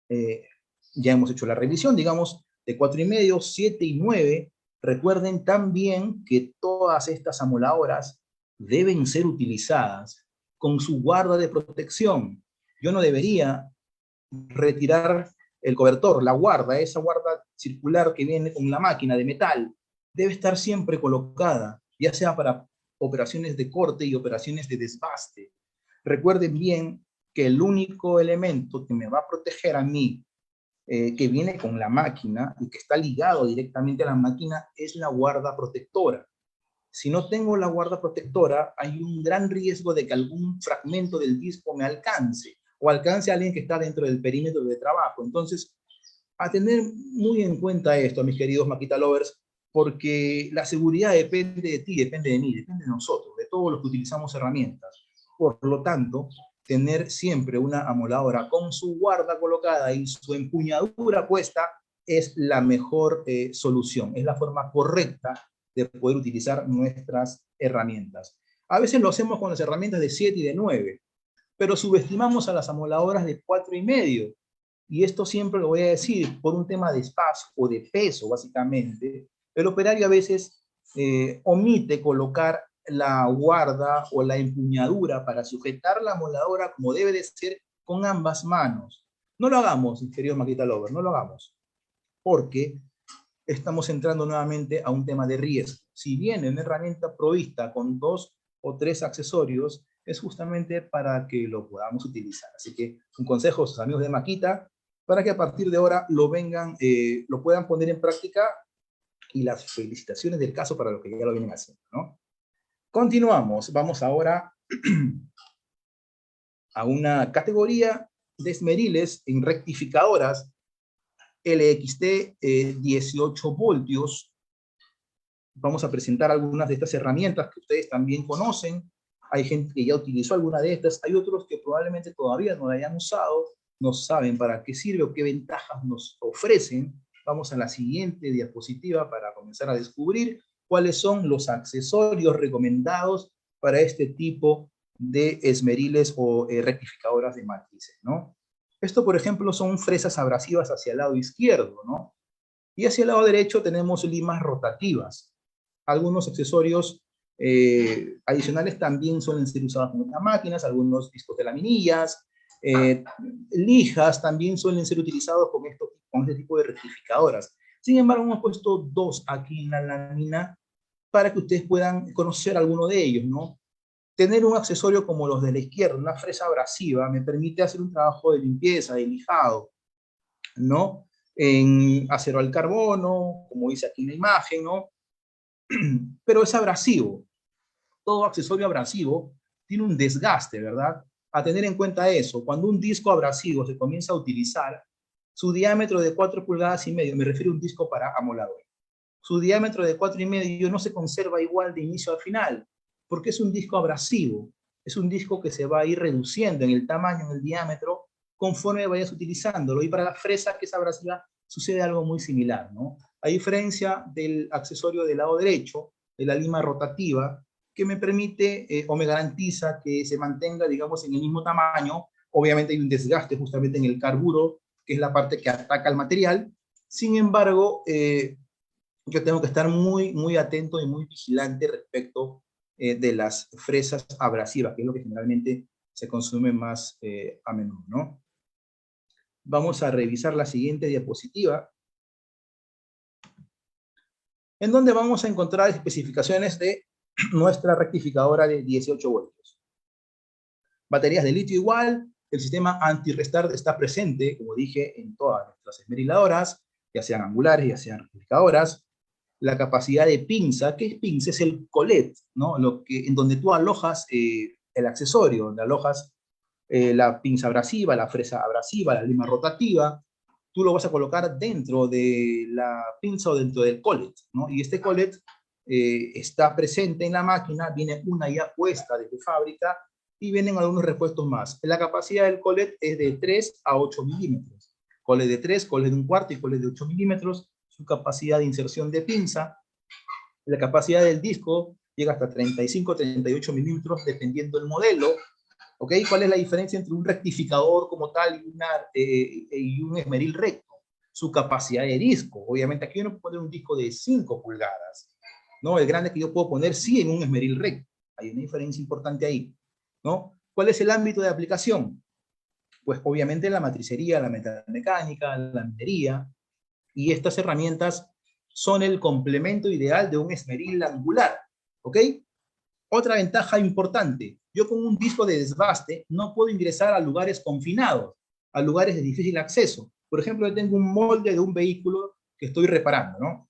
Ya hemos hecho la revisión, digamos, de 4,5, 7 y 9. Recuerden también que todas estas amoladoras deben ser utilizadas con su guarda de protección. Yo no debería retirar el cobertor, la guarda, esa guarda circular que viene con la máquina de metal, debe estar siempre colocada, ya sea para operaciones de corte y operaciones de desbaste. Recuerden bien que el único elemento que me va a proteger a mí, que viene con la máquina y que está ligado directamente a la máquina, es la guarda protectora. Si no tengo la guarda protectora, hay un gran riesgo de que algún fragmento del disco me alcance o alcance a alguien que está dentro del perímetro de trabajo. Entonces, a tener muy en cuenta esto, mis queridos Makita Lovers, porque la seguridad depende de ti, depende de mí, depende de nosotros, de todos los que utilizamos herramientas. Por lo tanto, tener siempre una amoladora con su guarda colocada y su empuñadura puesta es la mejor solución, es la forma correcta de poder utilizar nuestras herramientas. A veces lo hacemos con las herramientas de 7 y de 9, pero subestimamos a las amoladoras de 4,5. Y esto siempre lo voy a decir, por un tema de espacio o de peso, básicamente, el operario a veces omite colocar la guarda o la empuñadura para sujetar la amoladora como debe de ser con ambas manos. No lo hagamos, querido Makita Lover, no lo hagamos, porque estamos entrando nuevamente a un tema de riesgo. Si viene una herramienta provista con 2 o 3 accesorios, es justamente para que lo podamos utilizar. Así que un consejo a sus amigos de Makita, para que a partir de ahora lo puedan poner en práctica, y las felicitaciones del caso para los que ya lo vienen haciendo, ¿no? Continuamos, vamos ahora a una categoría de esmeriles en rectificadoras LXT 18 voltios. Vamos a presentar algunas de estas herramientas que ustedes también conocen. Hay gente que ya utilizó alguna de estas, hay otros que probablemente todavía no la hayan usado, no saben para qué sirve o qué ventajas nos ofrecen. Vamos a la siguiente diapositiva para comenzar a descubrir cuáles son los accesorios recomendados para este tipo de esmeriles o rectificadoras de matices, ¿no? Esto, por ejemplo, son fresas abrasivas hacia el lado izquierdo, ¿no? Y hacia el lado derecho tenemos limas rotativas. Algunos accesorios adicionales también suelen ser usados con estas máquinas, algunos discos de laminillas, lijas también suelen ser utilizados con este tipo de rectificadoras. Sin embargo, hemos puesto dos aquí en la lámina para que ustedes puedan conocer alguno de ellos, ¿no? Tener un accesorio como los de la izquierda, una fresa abrasiva, me permite hacer un trabajo de limpieza, de lijado, ¿no? En acero al carbono, como dice aquí en la imagen, ¿no? Pero es abrasivo. Todo accesorio abrasivo tiene un desgaste, ¿verdad? A tener en cuenta eso, cuando un disco abrasivo se comienza a utilizar, su diámetro de 4 pulgadas y medio, me refiero a un disco para amolador, su diámetro de 4 y medio no se conserva igual de inicio al final, porque es un disco abrasivo, es un disco que se va a ir reduciendo en el tamaño, en el diámetro, conforme vayas utilizándolo. Y para la fresa que es abrasiva sucede algo muy similar, ¿no? A diferencia del accesorio del lado derecho, de la lima rotativa, que me permite o me garantiza que se mantenga, digamos, en el mismo tamaño. Obviamente hay un desgaste justamente en el carburo, que es la parte que ataca al material. Sin embargo, yo tengo que estar muy atento y muy vigilante respecto de las fresas abrasivas, que es lo que generalmente se consume más a menudo, ¿no? Vamos a revisar la siguiente diapositiva, en donde vamos a encontrar especificaciones de nuestra rectificadora de 18 voltios. Baterías de litio igual, el sistema anti-restart está presente, como dije, en todas nuestras esmeriladoras, ya sean angulares, ya sean rectificadoras. La capacidad de pinza, ¿qué es pinza? Es el collet, ¿no? En donde tú alojas el accesorio, donde alojas la pinza abrasiva, la fresa abrasiva, la lima rotativa, tú lo vas a colocar dentro de la pinza o dentro del collet, ¿no? Y este collet está presente en la máquina, viene una ya puesta desde fábrica y vienen algunos repuestos más. La capacidad del collet es de 3 a 8 milímetros. Collet de 3, collet de 1/4 y collet de 8 milímetros. Su capacidad de inserción de pinza. La capacidad del disco llega hasta 35, 38 milímetros dependiendo del modelo. ¿Ok? ¿Cuál es la diferencia entre un rectificador como tal y un esmeril recto? Su capacidad de disco. Obviamente aquí yo no puedo poner un disco de 5 pulgadas, ¿no? El grande que yo puedo poner sí en un esmeril recto. Hay una diferencia importante ahí, ¿no? ¿Cuál es el ámbito de aplicación? Pues obviamente la matricería, la metalmecánica, la minería, y estas herramientas son el complemento ideal de un esmeril angular, ¿ok? Otra ventaja importante, yo con un disco de desbaste no puedo ingresar a lugares confinados, a lugares de difícil acceso. Por ejemplo, yo tengo un molde de un vehículo que estoy reparando, ¿no?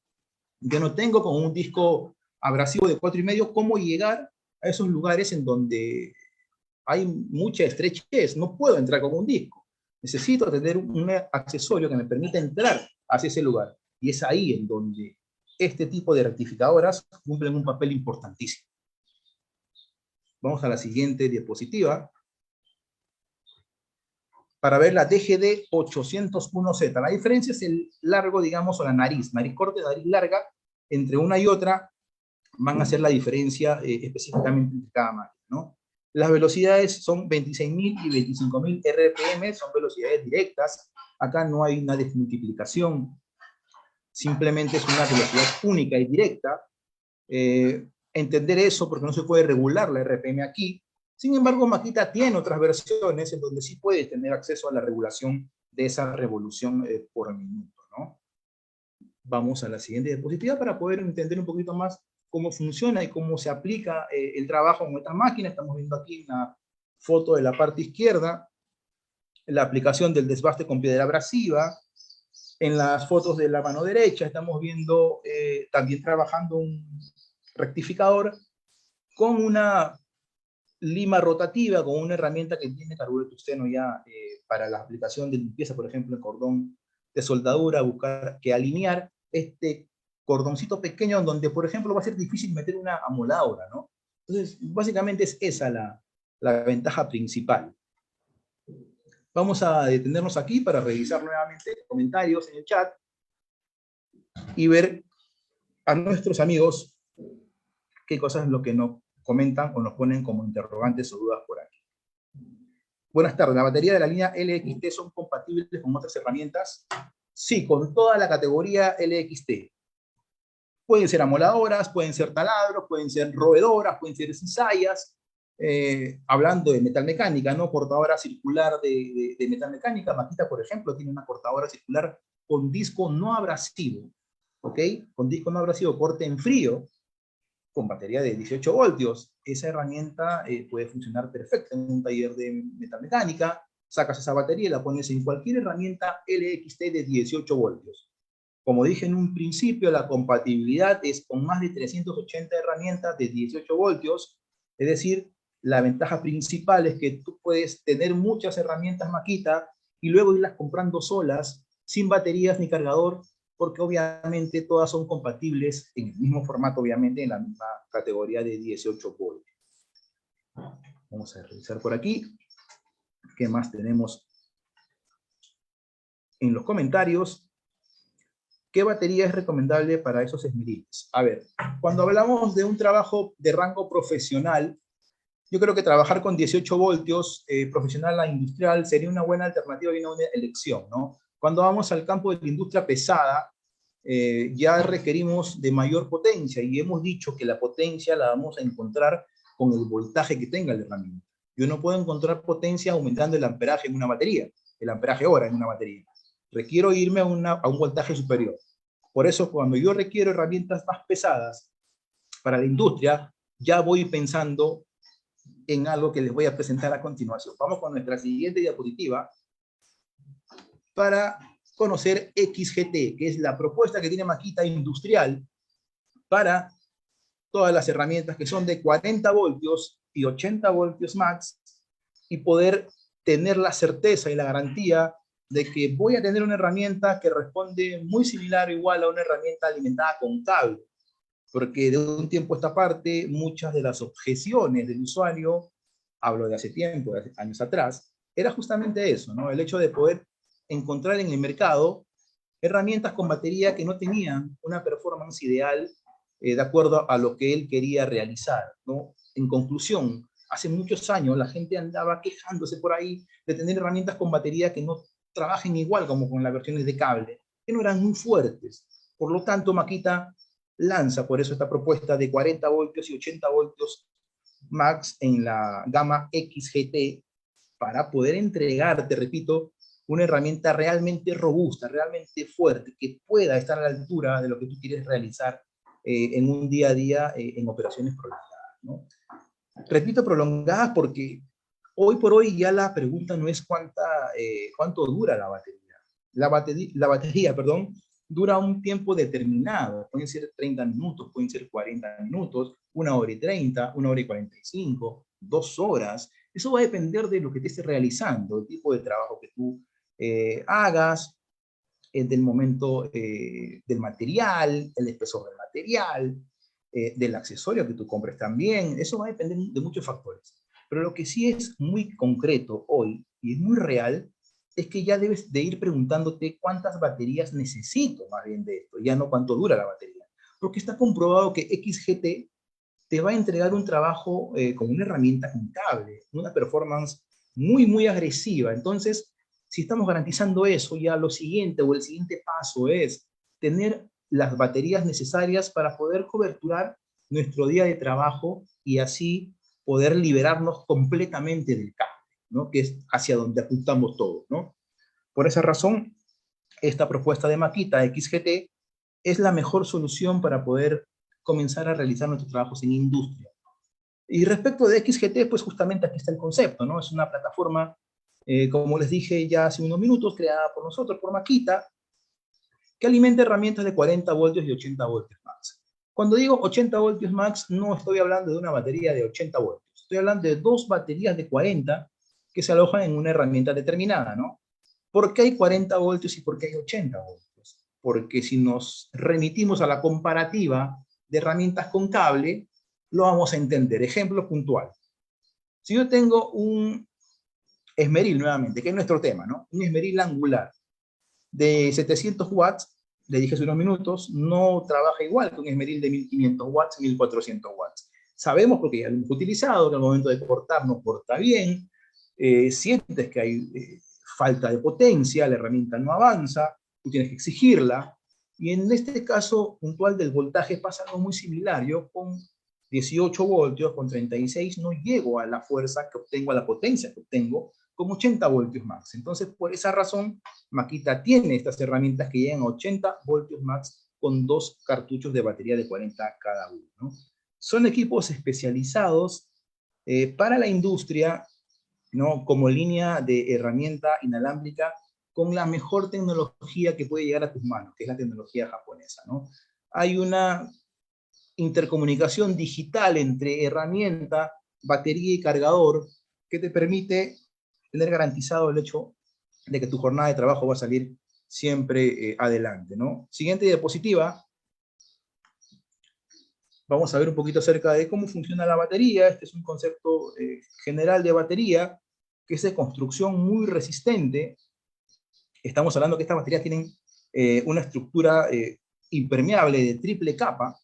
Yo no tengo con un disco abrasivo de 4 y medio cómo llegar a esos lugares en donde hay mucha estrechez, no puedo entrar con un disco. Necesito tener un accesorio que me permita entrar hacia ese lugar. Y es ahí en donde este tipo de rectificadoras cumplen un papel importantísimo. Vamos a la siguiente diapositiva para ver la DGD 801Z. La diferencia es el largo, digamos, o la nariz corta, nariz larga, entre una y otra van a hacer la diferencia específicamente entre cada máquina, ¿no? Las velocidades son 26.000 y 25.000 RPM, son velocidades directas. Acá no hay una desmultiplicación, simplemente es una velocidad única y directa. Entender eso porque no se puede regular la RPM aquí. Sin embargo, Makita tiene otras versiones en donde sí puedes tener acceso a la regulación de esa revolución por minuto, ¿no? Vamos a la siguiente diapositiva para poder entender un poquito más cómo funciona y cómo se aplica el trabajo con esta máquina. Estamos viendo aquí en la foto de la parte izquierda la aplicación del desbaste con piedra abrasiva. En las fotos de la mano derecha estamos viendo también trabajando un rectificador con una lima rotativa, con una herramienta que tiene carburo de tungsteno ya para la aplicación de limpieza, por ejemplo, en cordón de soldadura, buscar que alinear este cordoncito pequeño donde, por ejemplo, va a ser difícil meter una amoladora, ¿no? Entonces, básicamente es esa la ventaja principal. Vamos a detenernos aquí para revisar nuevamente comentarios en el chat y ver a nuestros amigos qué cosas es lo que nos comentan o nos ponen como interrogantes o dudas por aquí. Buenas tardes, ¿la batería de la línea LXT son compatibles con otras herramientas? Sí, con toda la categoría LXT. Pueden ser amoladoras, pueden ser taladros, pueden ser roedoras, pueden ser cizallas. Hablando de metalmecánica, ¿no? Cortadora circular de metalmecánica. Makita, por ejemplo, tiene una cortadora circular con disco no abrasivo, ¿ok? Con disco no abrasivo, corte en frío, con batería de 18 voltios. Esa herramienta puede funcionar perfecto en un taller de metalmecánica. Sacas esa batería y la pones en cualquier herramienta LXT de 18 voltios. Como dije en un principio, la compatibilidad es con más de 380 herramientas de 18 voltios, es decir, la ventaja principal es que tú puedes tener muchas herramientas Makita y luego irlas comprando solas, sin baterías ni cargador, porque obviamente todas son compatibles en el mismo formato, obviamente en la misma categoría de 18 voltios. Vamos a revisar por aquí. ¿Qué más tenemos en los comentarios? ¿Qué batería es recomendable para esos esmeriles? A ver, cuando hablamos de un trabajo de rango profesional, yo creo que trabajar con 18 voltios, profesional a industrial, sería una buena alternativa y una buena elección, ¿no? Cuando vamos al campo de la industria pesada, ya requerimos de mayor potencia y hemos dicho que la potencia la vamos a encontrar con el voltaje que tenga la herramienta. Yo no puedo encontrar potencia aumentando el amperaje en una batería, el amperaje hora en una batería. Requiero irme a un voltaje superior. Por eso, cuando yo requiero herramientas más pesadas para la industria, ya voy pensando en algo que les voy a presentar a continuación. Vamos con nuestra siguiente diapositiva para conocer XGT, que es la propuesta que tiene Makita industrial para todas las herramientas que son de 40 voltios y 80 voltios max y poder tener la certeza y la garantía de que voy a tener una herramienta que responde muy similar o igual a una herramienta alimentada con cable. Porque de un tiempo a esta parte, muchas de las objeciones del usuario, hablo de hace tiempo, de hace años atrás, era justamente eso, ¿no? El hecho de poder encontrar en el mercado herramientas con batería que no tenían una performance ideal de acuerdo a lo que él quería realizar, ¿no? En conclusión, hace muchos años la gente andaba quejándose por ahí de tener herramientas con batería que no trabajen igual como con las versiones de cable, que no eran muy fuertes. Por lo tanto, Makita lanza por eso esta propuesta de 40 voltios y 80 voltios max en la gama XGT para poder entregar, te repito, una herramienta realmente robusta, realmente fuerte, que pueda estar a la altura de lo que tú quieres realizar en un día a día en operaciones prolongadas, ¿no? Repito, prolongadas porque hoy por hoy ya la pregunta no es cuánto dura la batería. La batería, perdón, dura un tiempo determinado. Pueden ser 30 minutos, pueden ser 40 minutos, 1 hora y 30, 1 hora y 45, 2 horas. Eso va a depender de lo que te estés realizando, el tipo de trabajo que tú hagas, del momento del material, el espesor del material, del accesorio que tú compres también. Eso va a depender de muchos factores. Pero lo que sí es muy concreto hoy y es muy real es que ya debes de ir preguntándote cuántas baterías necesito más bien de esto, ya no cuánto dura la batería. Porque está comprobado que XGT te va a entregar un trabajo con una herramienta con cable, una performance muy, muy agresiva. Entonces, si estamos garantizando eso, ya lo siguiente o el siguiente paso es tener las baterías necesarias para poder coberturar nuestro día de trabajo y así poder liberarnos completamente del cable, ¿no? Que es hacia donde apuntamos todos, ¿no? Por esa razón, esta propuesta de Makita XGT es la mejor solución para poder comenzar a realizar nuestros trabajos en industria. Y respecto de XGT, pues justamente aquí está el concepto, ¿no? Es una plataforma, como les dije ya hace unos minutos, creada por nosotros, por Makita, que alimenta herramientas de 40 voltios y 80 voltios max. Cuando digo 80 voltios max, no estoy hablando de una batería de 80 voltios. Estoy hablando de dos baterías de 40 que se alojan en una herramienta determinada, ¿no? ¿Por qué hay 40 voltios y por qué hay 80 voltios? Porque si nos remitimos a la comparativa de herramientas con cable, lo vamos a entender. Ejemplo puntual. Si yo tengo un esmeril nuevamente, que es nuestro tema, ¿no? Un esmeril angular de 700 watts, le dije hace unos minutos, no trabaja igual que un esmeril de 1500 watts, 1400 watts. Sabemos, porque ya lo hemos utilizado, que al momento de cortar no corta bien, sientes que hay falta de potencia, la herramienta no avanza, tú tienes que exigirla, y en este caso puntual del voltaje pasa algo muy similar. Yo con 18 voltios, con 36, no llego a la fuerza que obtengo, a la potencia que obtengo, con 80 voltios max. Entonces, por esa razón, Makita tiene estas herramientas que llegan a 80 voltios max con 2 cartuchos de batería de 40 cada uno, ¿no? Son equipos especializados para la industria, ¿no? Como línea de herramienta inalámbrica con la mejor tecnología que puede llegar a tus manos, que es la tecnología japonesa, ¿no? Hay una intercomunicación digital entre herramienta, batería y cargador que te permite tener garantizado el hecho de que tu jornada de trabajo va a salir siempre adelante, ¿no? Siguiente diapositiva. Vamos a ver un poquito acerca de cómo funciona la batería. Este es un concepto general de batería, que es de construcción muy resistente. Estamos hablando que estas baterías tienen una estructura impermeable de triple capa,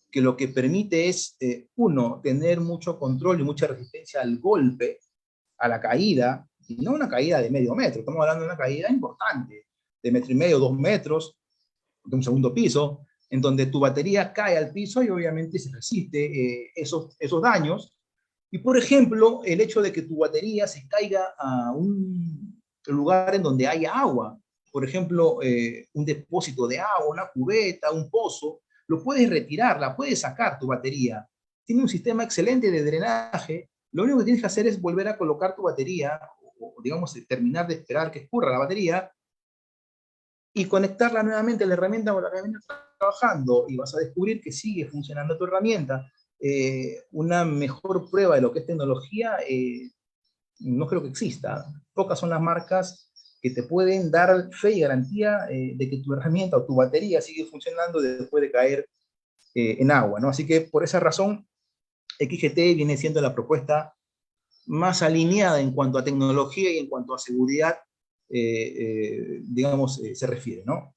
que lo que permite es, uno, tener mucho control y mucha resistencia al golpe, a la caída, y no una caída de medio metro, estamos hablando de una caída importante, de metro y medio, 2 metros, de un segundo piso, en donde tu batería cae al piso y obviamente se resiste esos daños. Y por ejemplo, el hecho de que tu batería se caiga a un lugar en donde haya agua, por ejemplo, un depósito de agua, una cubeta, un pozo, lo puedes retirar, la puedes sacar tu batería. Tiene un sistema excelente de drenaje. Lo único que tienes que hacer es volver a colocar tu batería, o digamos, terminar de esperar que escurra la batería, y conectarla nuevamente a la herramienta con la que vienes trabajando, y vas a descubrir que sigue funcionando tu herramienta. Una mejor prueba de lo que es tecnología no creo que exista. Pocas son las marcas que te pueden dar fe y garantía de que tu herramienta o tu batería sigue funcionando después de caer en agua, ¿no? Así que por esa razón, XGT viene siendo la propuesta más alineada en cuanto a tecnología y en cuanto a seguridad, digamos, se refiere, ¿no?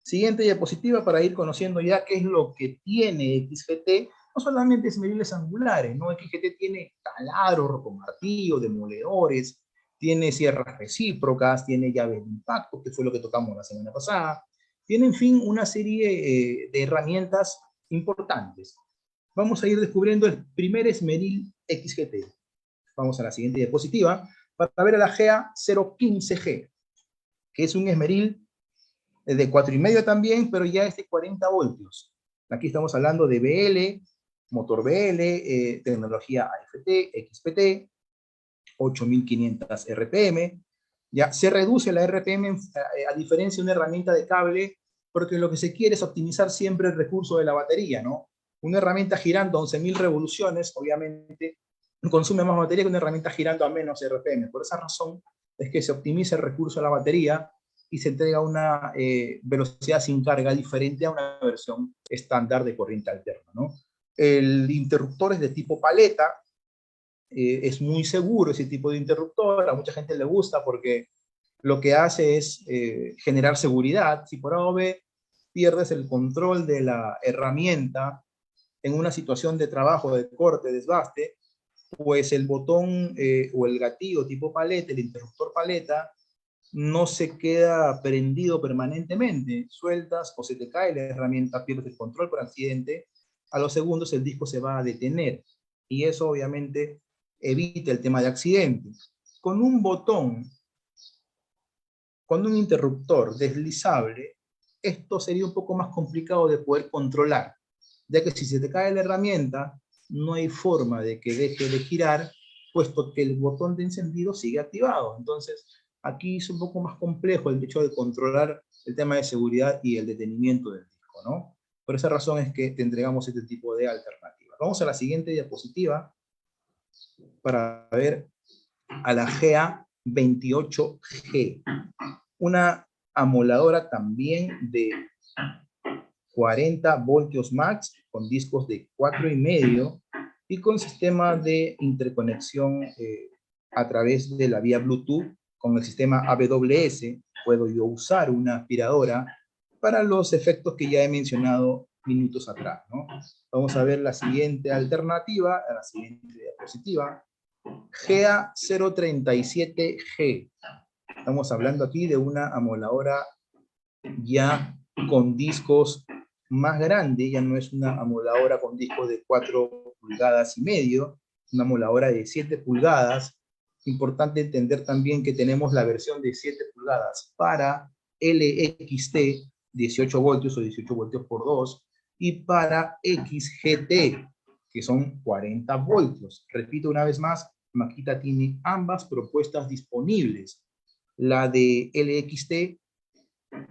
Siguiente diapositiva para ir conociendo ya qué es lo que tiene XGT. No solamente es medibles angulares, ¿no? XGT tiene taladros con martillo, demoledores, tiene sierras recíprocas, tiene llaves de impacto, que fue lo que tocamos la semana pasada. Tiene, en fin, una serie de herramientas importantes. Vamos a ir descubriendo el primer esmeril XGT. Vamos a la siguiente diapositiva para ver a la GA015G, que es un esmeril de 4,5 también, pero ya es de 40 voltios. Aquí estamos hablando de BL, motor BL, tecnología AFT, XPT, 8500 RPM. Ya se reduce la RPM a diferencia de una herramienta de cable, porque lo que se quiere es optimizar siempre el recurso de la batería, ¿no? Una herramienta girando a 11.000 revoluciones, obviamente, consume más batería que una herramienta girando a menos RPM. Por esa razón es que se optimiza el recurso de la batería y se entrega una velocidad sin carga diferente a una versión estándar de corriente alterna, ¿no? El interruptor es de tipo paleta, es muy seguro ese tipo de interruptor, a mucha gente le gusta porque lo que hace es generar seguridad. Si por A o B pierdes el control de la herramienta en una situación de trabajo, de corte, desgaste, pues el botón o el gatillo tipo paleta, el interruptor paleta, no se queda prendido permanentemente. Sueltas o se te cae la herramienta, pierdes el control por accidente, a los segundos el disco se va a detener. Y eso obviamente evita el tema de accidentes. Con un botón, con un interruptor deslizable, esto sería un poco más complicado de poder controlar, ya que si se te cae la herramienta, no hay forma de que deje de girar, puesto que el botón de encendido sigue activado. Entonces, aquí es un poco más complejo el hecho de controlar el tema de seguridad y el detenimiento del disco, ¿no? Por esa razón es que te entregamos este tipo de alternativas. Vamos a la siguiente diapositiva para ver a la GA28G, una amoladora también de 40 voltios max, con discos de 4,5 y con sistema de interconexión a través de la vía Bluetooth con el sistema AWS. Puedo yo usar una aspiradora para los efectos que ya he mencionado minutos atrás, ¿no? Vamos a ver la siguiente alternativa, la siguiente diapositiva. GA037G. Estamos hablando aquí de una amoladora ya con discos más grande, ya no es una amoladora con discos de 4 pulgadas y medio, una amoladora de 7 pulgadas. Importante entender también que tenemos la versión de 7 pulgadas para LXT, 18 voltios o 18 voltios por 2, y para XGT, que son 40 voltios. Repito una vez más, Makita tiene ambas propuestas disponibles. La de LXT,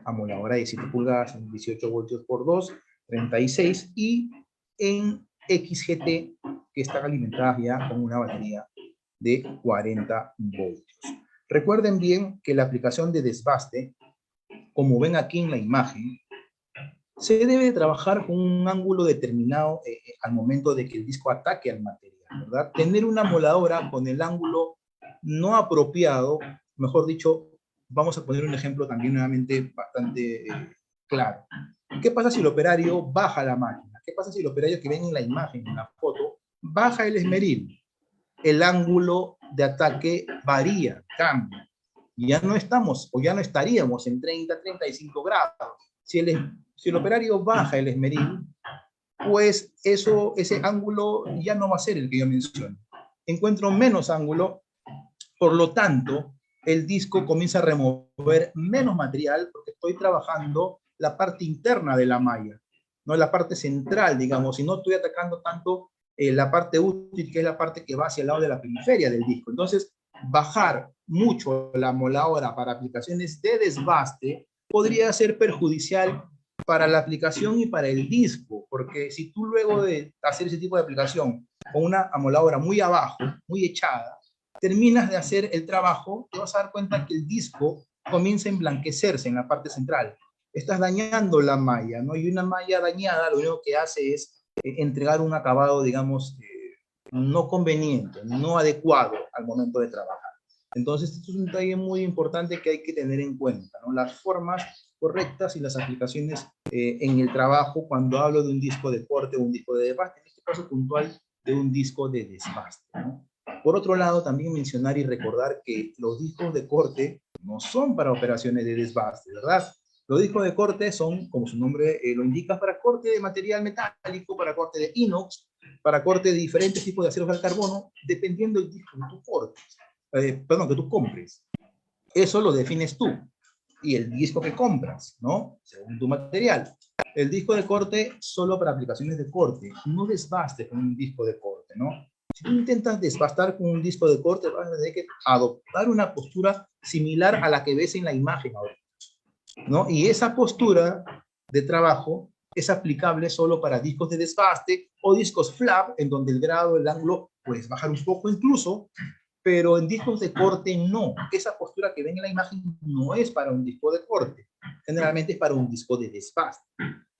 amoladora de 7 pulgadas, 18 voltios por 2, 36, y en XGT, que están alimentadas ya con una batería de 40 voltios. Recuerden bien que la aplicación de desbaste, como ven aquí en la imagen, se debe trabajar con un ángulo determinado al momento de que el disco ataque al material, ¿verdad? Tener una amoladora con el ángulo no apropiado, mejor dicho, vamos a poner un ejemplo también nuevamente bastante claro. ¿Qué pasa si el operario baja la máquina? ¿Qué pasa si el operario que ven en la imagen, en la foto, baja el esmeril? El ángulo de ataque varía, cambia. Ya no estamos, o ya no estaríamos en 30, 35 grados. Si el operario baja el esmeril, pues ese ángulo ya no va a ser el que yo menciono. Encuentro menos ángulo, por lo tanto, el disco comienza a remover menos material porque estoy trabajando la parte interna de la malla, no la parte central, digamos, y no estoy atacando tanto la parte útil, que es la parte que va hacia el lado de la periferia del disco. Entonces, bajar mucho la amoladora para aplicaciones de desbaste podría ser perjudicial para la aplicación y para el disco, porque si tú luego de hacer ese tipo de aplicación con una amoladora muy abajo, muy echada, terminas de hacer el trabajo, te vas a dar cuenta que el disco comienza a emblanquecerse en la parte central. Estás dañando la malla, ¿no? Y una malla dañada lo único que hace es entregar un acabado, digamos, no conveniente, no adecuado al momento de trabajar. Entonces, esto es un detalle muy importante que hay que tener en cuenta, ¿no? Las formas correctas y las aplicaciones en el trabajo cuando hablo de un disco de corte o un disco de desbaste, en este caso puntual de un disco de desbaste, ¿no? Por otro lado, también mencionar y recordar que los discos de corte no son para operaciones de desbaste, ¿verdad? Los discos de corte son, como su nombre lo indica, para corte de material metálico, para corte de inox, para corte de diferentes tipos de aceros al carbono, dependiendo del disco que tú cortes, que tú compres. Eso lo defines tú. Y el disco que compras, ¿no? Según tu material. El disco de corte solo para aplicaciones de corte, no desbaste con un disco de corte, ¿no? Si tú intentas desbastar con un disco de corte, vas a tener que adoptar una postura similar a la que ves en la imagen ahora, ¿no? Y esa postura de trabajo es aplicable solo para discos de desbaste o discos flap, en donde el grado, el ángulo, puedes bajar un poco incluso, pero en discos de corte no. Esa postura que ven en la imagen no es para un disco de corte, generalmente es para un disco de desbaste.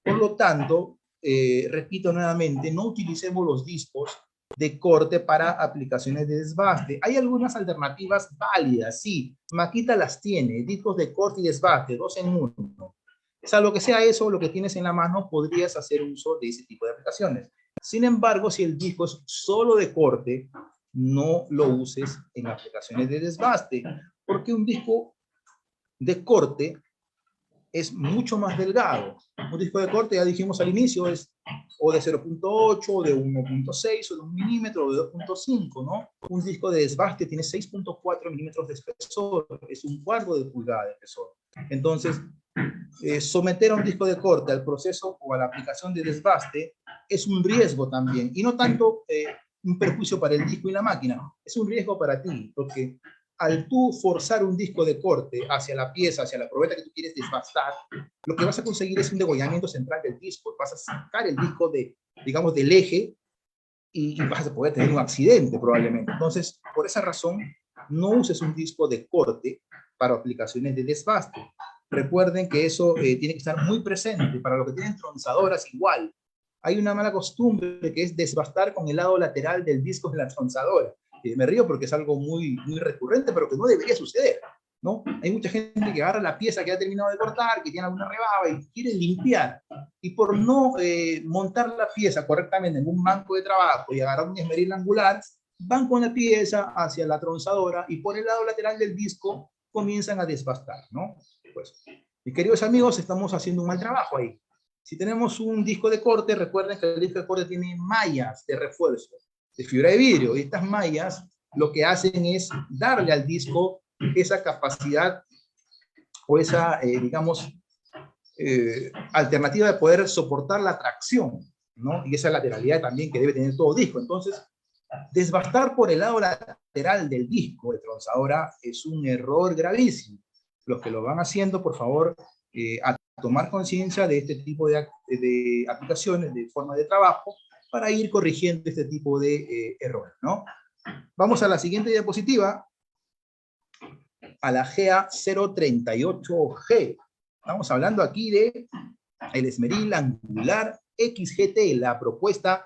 Por lo tanto, repito nuevamente, no utilicemos los discos de corte para aplicaciones de desbaste. Hay algunas alternativas válidas, sí. Makita las tiene, discos de corte y desbaste, 2 en 1. Salvo que sea eso lo que tienes en la mano, podrías hacer uso de ese tipo de aplicaciones. Sin embargo, si el disco es solo de corte, no lo uses en aplicaciones de desbaste, porque un disco de corte es mucho más delgado. Un disco de corte, ya dijimos al inicio, es o de 0.8, o de 1.6, o de 1 milímetro, o de 2.5, ¿no? Un disco de desbaste tiene 6.4 milímetros de espesor, es un cuarto de pulgada de espesor. Entonces, someter a un disco de corte al proceso o a la aplicación de desbaste es un riesgo también, y no tanto un perjuicio para el disco y la máquina, es un riesgo para ti, porque al tú forzar un disco de corte hacia la pieza, hacia la probeta que tú quieres desbastar, lo que vas a conseguir es un degollamiento central del disco, vas a sacar el disco digamos, del eje y vas a poder tener un accidente probablemente. Entonces, por esa razón, no uses un disco de corte para aplicaciones de desbaste. Recuerden que eso tiene que estar muy presente. Para los que tienen tronzadoras, igual. Hay una mala costumbre que es desbastar con el lado lateral del disco de la tronzadora. Me río porque es algo muy, muy recurrente, pero que no debería suceder. ¿no? Hay mucha gente que agarra la pieza que ha terminado de cortar, que tiene alguna rebaba y quiere limpiar. Y por no montar la pieza correctamente en un banco de trabajo y agarrar un esmeril angular, van con la pieza hacia la tronzadora y por el lado lateral del disco comienzan a desbastar, ¿no? Pues, mis queridos amigos, estamos haciendo un mal trabajo ahí. Si tenemos un disco de corte, recuerden que el disco de corte tiene mallas de refuerzo de fibra de vidrio, y estas mallas lo que hacen es darle al disco esa capacidad o esa, digamos, alternativa de poder soportar la tracción, ¿no? Y esa lateralidad también que debe tener todo disco. Entonces, desbastar por el lado lateral del disco de tronzadora es un error gravísimo. Los que lo van haciendo, por favor, a tomar conciencia de este tipo de aplicaciones, de forma de trabajo, para ir corrigiendo este tipo de errores, ¿no? Vamos a la siguiente diapositiva, a la GA038G. Estamos hablando aquí de el esmeril angular XGT, la propuesta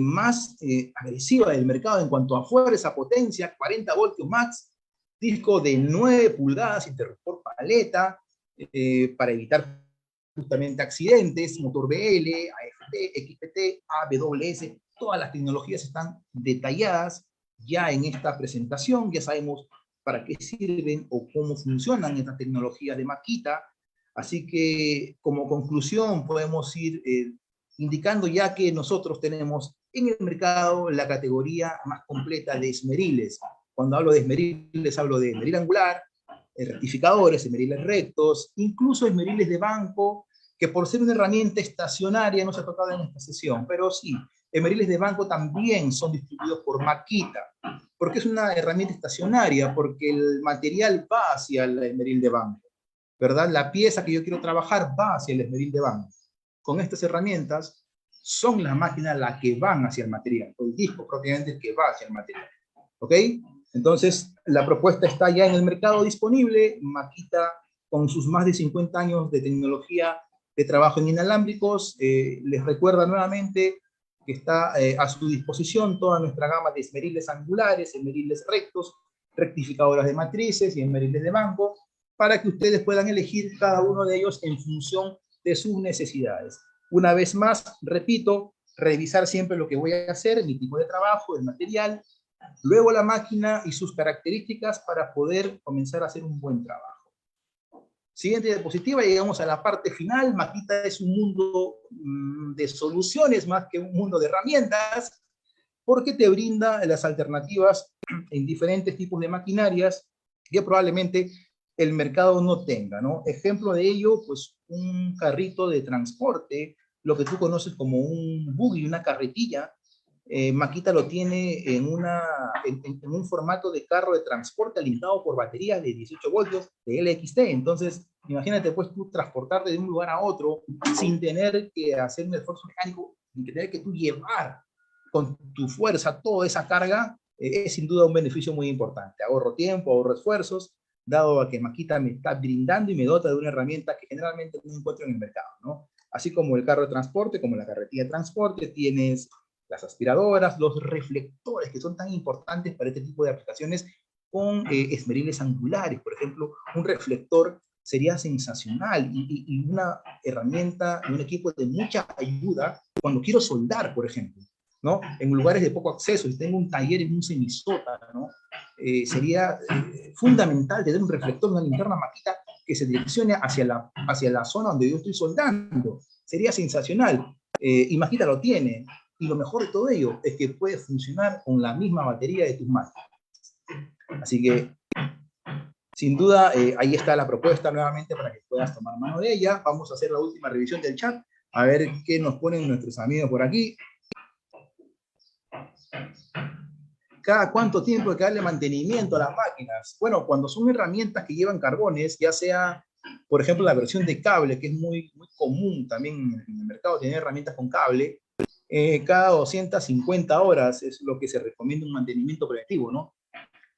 más agresiva del mercado en cuanto a fuerza, potencia, 40 voltios max, disco de 9 pulgadas, interruptor paleta, para evitar justamente accidentes, motor BL, AFT, XPT, AWS, todas las tecnologías están detalladas ya en esta presentación, ya sabemos para qué sirven o cómo funcionan estas tecnologías de Makita. Así que como conclusión podemos ir indicando ya que nosotros tenemos en el mercado la categoría más completa de esmeriles. Cuando hablo de esmeriles hablo de esmeril angular, rectificadores, esmeriles rectos, incluso esmeriles de banco, que por ser una herramienta estacionaria no se ha tocado en esta sesión, pero sí, esmeriles de banco también son distribuidos por Makita. ¿Por qué es una herramienta estacionaria? Porque el material va hacia el esmeril de banco, ¿verdad? La pieza que yo quiero trabajar va hacia el esmeril de banco. Con estas herramientas son las máquinas las que van hacia el material, o el disco propiamente el que va hacia el material, ¿ok? Entonces, la propuesta está ya en el mercado disponible. Makita, con sus más de 50 años de tecnología de trabajo en inalámbricos, les recuerda nuevamente que está a su disposición toda nuestra gama de esmeriles angulares, esmeriles rectos, rectificadoras de matrices y esmeriles de banco, para que ustedes puedan elegir cada uno de ellos en función de sus necesidades. Una vez más, repito, revisar siempre lo que voy a hacer, mi tipo de trabajo, el material, luego la máquina y sus características para poder comenzar a hacer un buen trabajo. Siguiente diapositiva, llegamos a la parte final. Makita es un mundo de soluciones más que un mundo de herramientas, porque te brinda las alternativas en diferentes tipos de maquinarias que probablemente el mercado no tenga, ¿no? Ejemplo de ello, pues un carrito de transporte, lo que tú conoces como un buggy, una carretilla. Makita lo tiene en un formato de carro de transporte alimentado por baterías de 18 voltios de LXT. Entonces, imagínate pues tú transportarte de un lugar a otro sin tener que hacer un esfuerzo mecánico, sin tener que tú llevar con tu fuerza toda esa carga, es sin duda un beneficio muy importante. Ahorro tiempo, ahorro esfuerzos, dado a que Makita me está brindando y me dota de una herramienta que generalmente no encuentro en el mercado, ¿no? Así como el carro de transporte, como la carretilla de transporte, tienes las aspiradoras, los reflectores que son tan importantes para este tipo de aplicaciones con esmeriles angulares. Por ejemplo, un reflector sería sensacional y una herramienta, un equipo de mucha ayuda cuando quiero soldar, por ejemplo, ¿no? En lugares de poco acceso, si tengo un taller en un semisótano, ¿no? Sería fundamental tener un reflector, una linterna Makita que se direccione hacia la zona donde yo estoy soldando. Sería sensacional. Y Makita lo tiene. Y lo mejor de todo ello es que puede funcionar con la misma batería de tus máquinas. Así que, sin duda, ahí está la propuesta nuevamente para que puedas tomar mano de ella. Vamos a hacer la última revisión del chat, a ver qué nos ponen nuestros amigos por aquí. ¿Cada cuánto tiempo hay que darle mantenimiento a las máquinas? Bueno, cuando son herramientas que llevan carbones, ya sea, por ejemplo, la versión de cable, que es muy común también en el mercado, tener herramientas con cable, cada 250 horas es lo que se recomienda un mantenimiento preventivo, ¿no?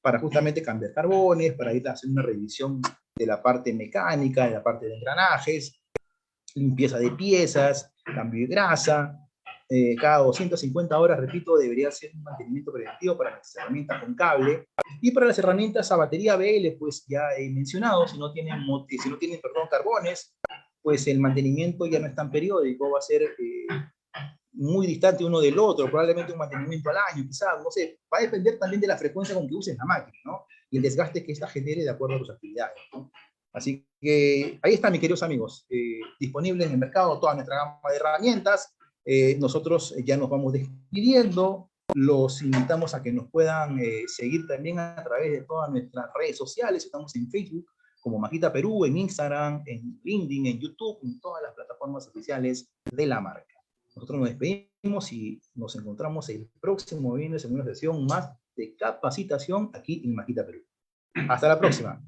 Para justamente cambiar carbones, para ir a hacer una revisión de la parte mecánica, de la parte de engranajes, limpieza de piezas, cambio de grasa. cada 250 horas, repito, debería ser un mantenimiento preventivo para las herramientas con cable. Y para las herramientas a batería BL, pues ya he mencionado, si no tienen perdón, carbones, pues el mantenimiento ya no es tan periódico, va a ser muy distante uno del otro, probablemente un mantenimiento al año, quizás, no sé, va a depender también de la frecuencia con que uses la máquina, ¿no? Y el desgaste que ésta genere de acuerdo a tus actividades, ¿no? Así que ahí está, mis queridos amigos, disponible en el mercado toda nuestra gama de herramientas. Nosotros ya nos vamos despidiendo. Los invitamos a que nos puedan seguir también a través de todas nuestras redes sociales. Estamos en Facebook como Makita Perú, en Instagram, en LinkedIn, en YouTube, en todas las plataformas oficiales de la marca. Nosotros nos despedimos y nos encontramos el próximo viernes en una sesión más de capacitación aquí en Makita Perú. Hasta la próxima.